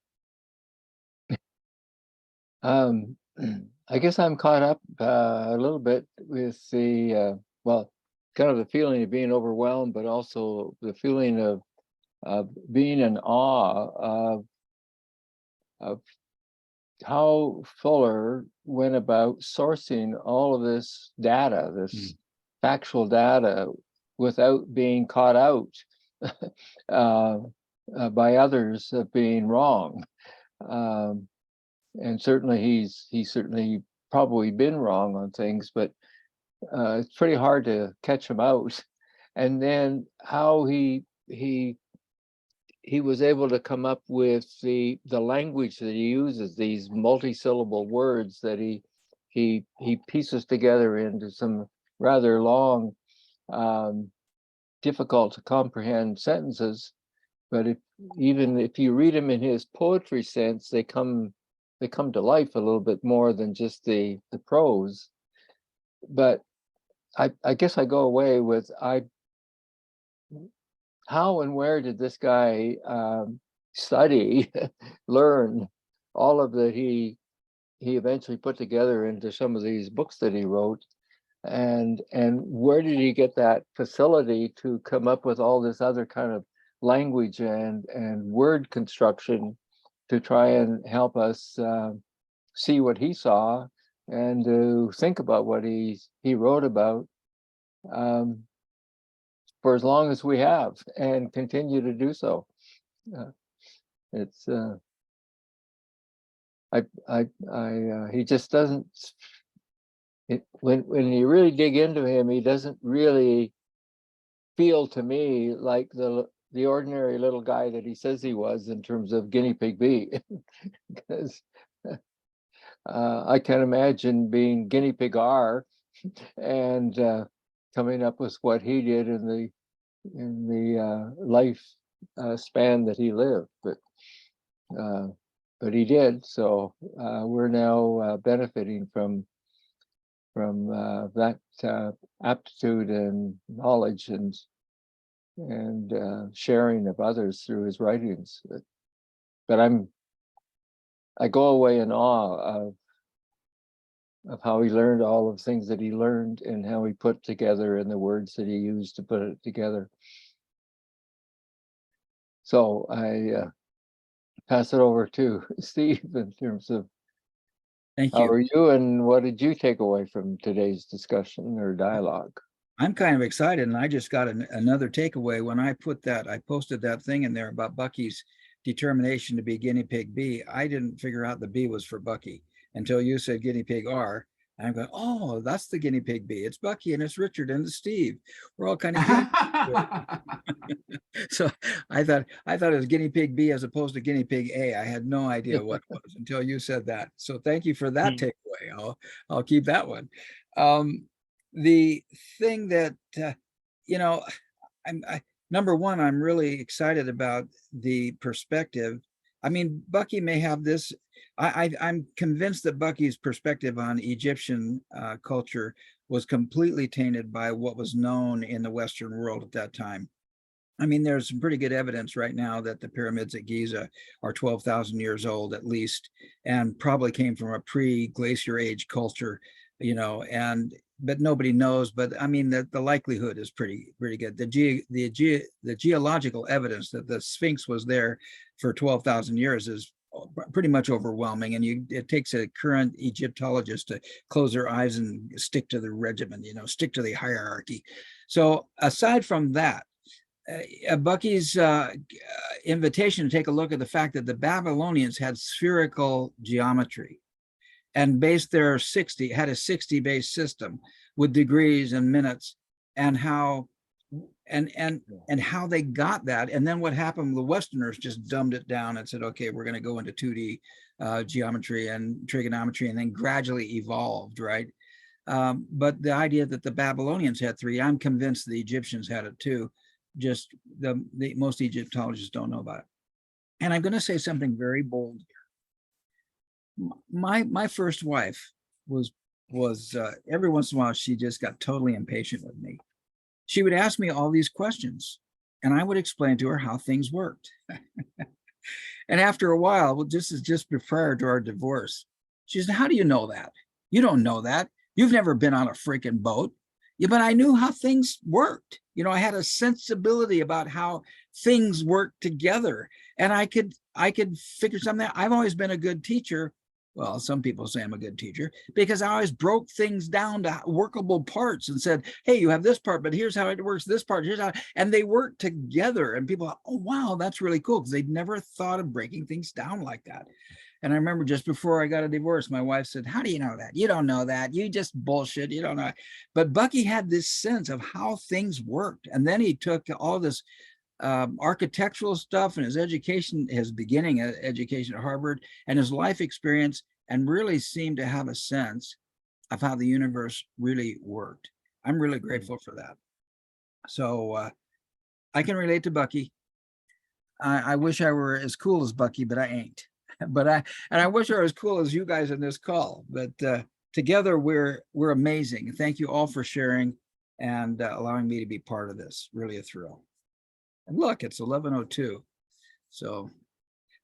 I guess I'm caught up a little bit with the well, kind of the feeling of being overwhelmed, but also the feeling of being in awe of how Fuller went about sourcing all of this data, this factual data, without being caught out by others of being wrong. And certainly he's certainly probably been wrong on things, but it's pretty hard to catch him out. And then how he was able to come up with the language that he uses, these multi-syllable words that he pieces together into some rather long, difficult to comprehend sentences. But even if you read them in his poetry sense, they come to life a little bit more than just the prose. But I guess I go away with how and where did this guy study, learn all of that he eventually put together into some of these books that he wrote, and where did he get that facility to come up with all this other kind of language and word construction to try and help us see what he saw and to think about what he wrote about for as long as we have and continue to do so. It's he just doesn't, when you really dig into him, he doesn't really feel to me like the ordinary little guy that he says he was in terms of Guinea Pig B. Because I can imagine being Guinea Pig R and coming up with what he did in the life span that he lived, but he did. So we're now benefiting from that aptitude and knowledge and sharing of others through his writings. But I go away in awe of how he learned all of the things that he learned and how he put together and the words that he used to put it together. So I pass it over to Steve in terms of Thank how you. are you and what did you take away from today's discussion or dialogue? I'm kind of excited, and I just got another takeaway when I posted that thing in there about Bucky's determination to be Guinea Pig B. I didn't figure out the B was for Bucky until you said Guinea Pig R. And I'm going, oh, that's the Guinea Pig B. It's Bucky and it's Richard and it's Steve. We're all kind of so I thought it was Guinea Pig B as opposed to Guinea Pig A. I had no idea what it was until you said that. So thank you for that takeaway. I'll keep that one. The thing that number one, I'm really excited about the perspective. I mean, Bucky may have this. I'm convinced that Bucky's perspective on Egyptian culture was completely tainted by what was known in the Western world at that time. I mean, there's some pretty good evidence right now that the pyramids at Giza are 12,000 years old at least, and probably came from a pre-glacier age culture, but nobody knows. But I mean, the likelihood is pretty good. The geological evidence that the Sphinx was there for 12,000 years is pretty much overwhelming, and it takes a current Egyptologist to close their eyes and stick to the regimen, stick to the hierarchy. So aside from that, Bucky's invitation to take a look at the fact that the Babylonians had spherical geometry and based had a 60 base system with degrees and minutes, and how they got that. And then what happened, the Westerners just dumbed it down and said, okay, we're going to go into 2D geometry and trigonometry, and then gradually evolved, right? But the idea that the Babylonians had 3, I'm convinced the Egyptians had it too. Just most Egyptologists don't know about it. And I'm going to say something very bold here. My first wife was every once in a while, she just got totally impatient with me. She would ask me all these questions, and I would explain to her how things worked. And after a while, just prior to our divorce, she said, how do you know that? You don't know that. You've never been on a freaking boat. Yeah, but I knew how things worked. I had a sensibility about how things work together, and I could figure something out. I've always been a good teacher. Well, some people say I'm a good teacher because I always broke things down to workable parts and said, hey, you have this part, but here's how it works, this part, here's how, and they work together. And people, oh, wow, that's really cool, because they'd never thought of breaking things down like that. And I remember just before I got a divorce, my wife said, how do you know that? You don't know that. You just bullshit. You don't know. But Bucky had this sense of how things worked. And then he took all this architectural stuff and his education, his beginning education at Harvard, and his life experience, and really seemed to have a sense of how the universe really worked. I'm really grateful for that. So I can relate to Bucky. I wish I were as cool as Bucky, but I ain't. But I wish I were as cool as you guys in this call. But together we're amazing. Thank you all for sharing and allowing me to be part of this. Really a thrill. And look, it's 11:02. So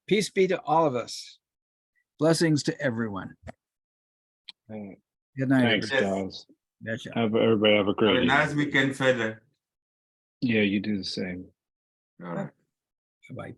peace be to all of us. Blessings to everyone. Good night. Thanks, everybody. guys. Gotcha. Everybody have a Have great a nice evening. weekend further. Yeah, you do the same. All right. Bye-bye.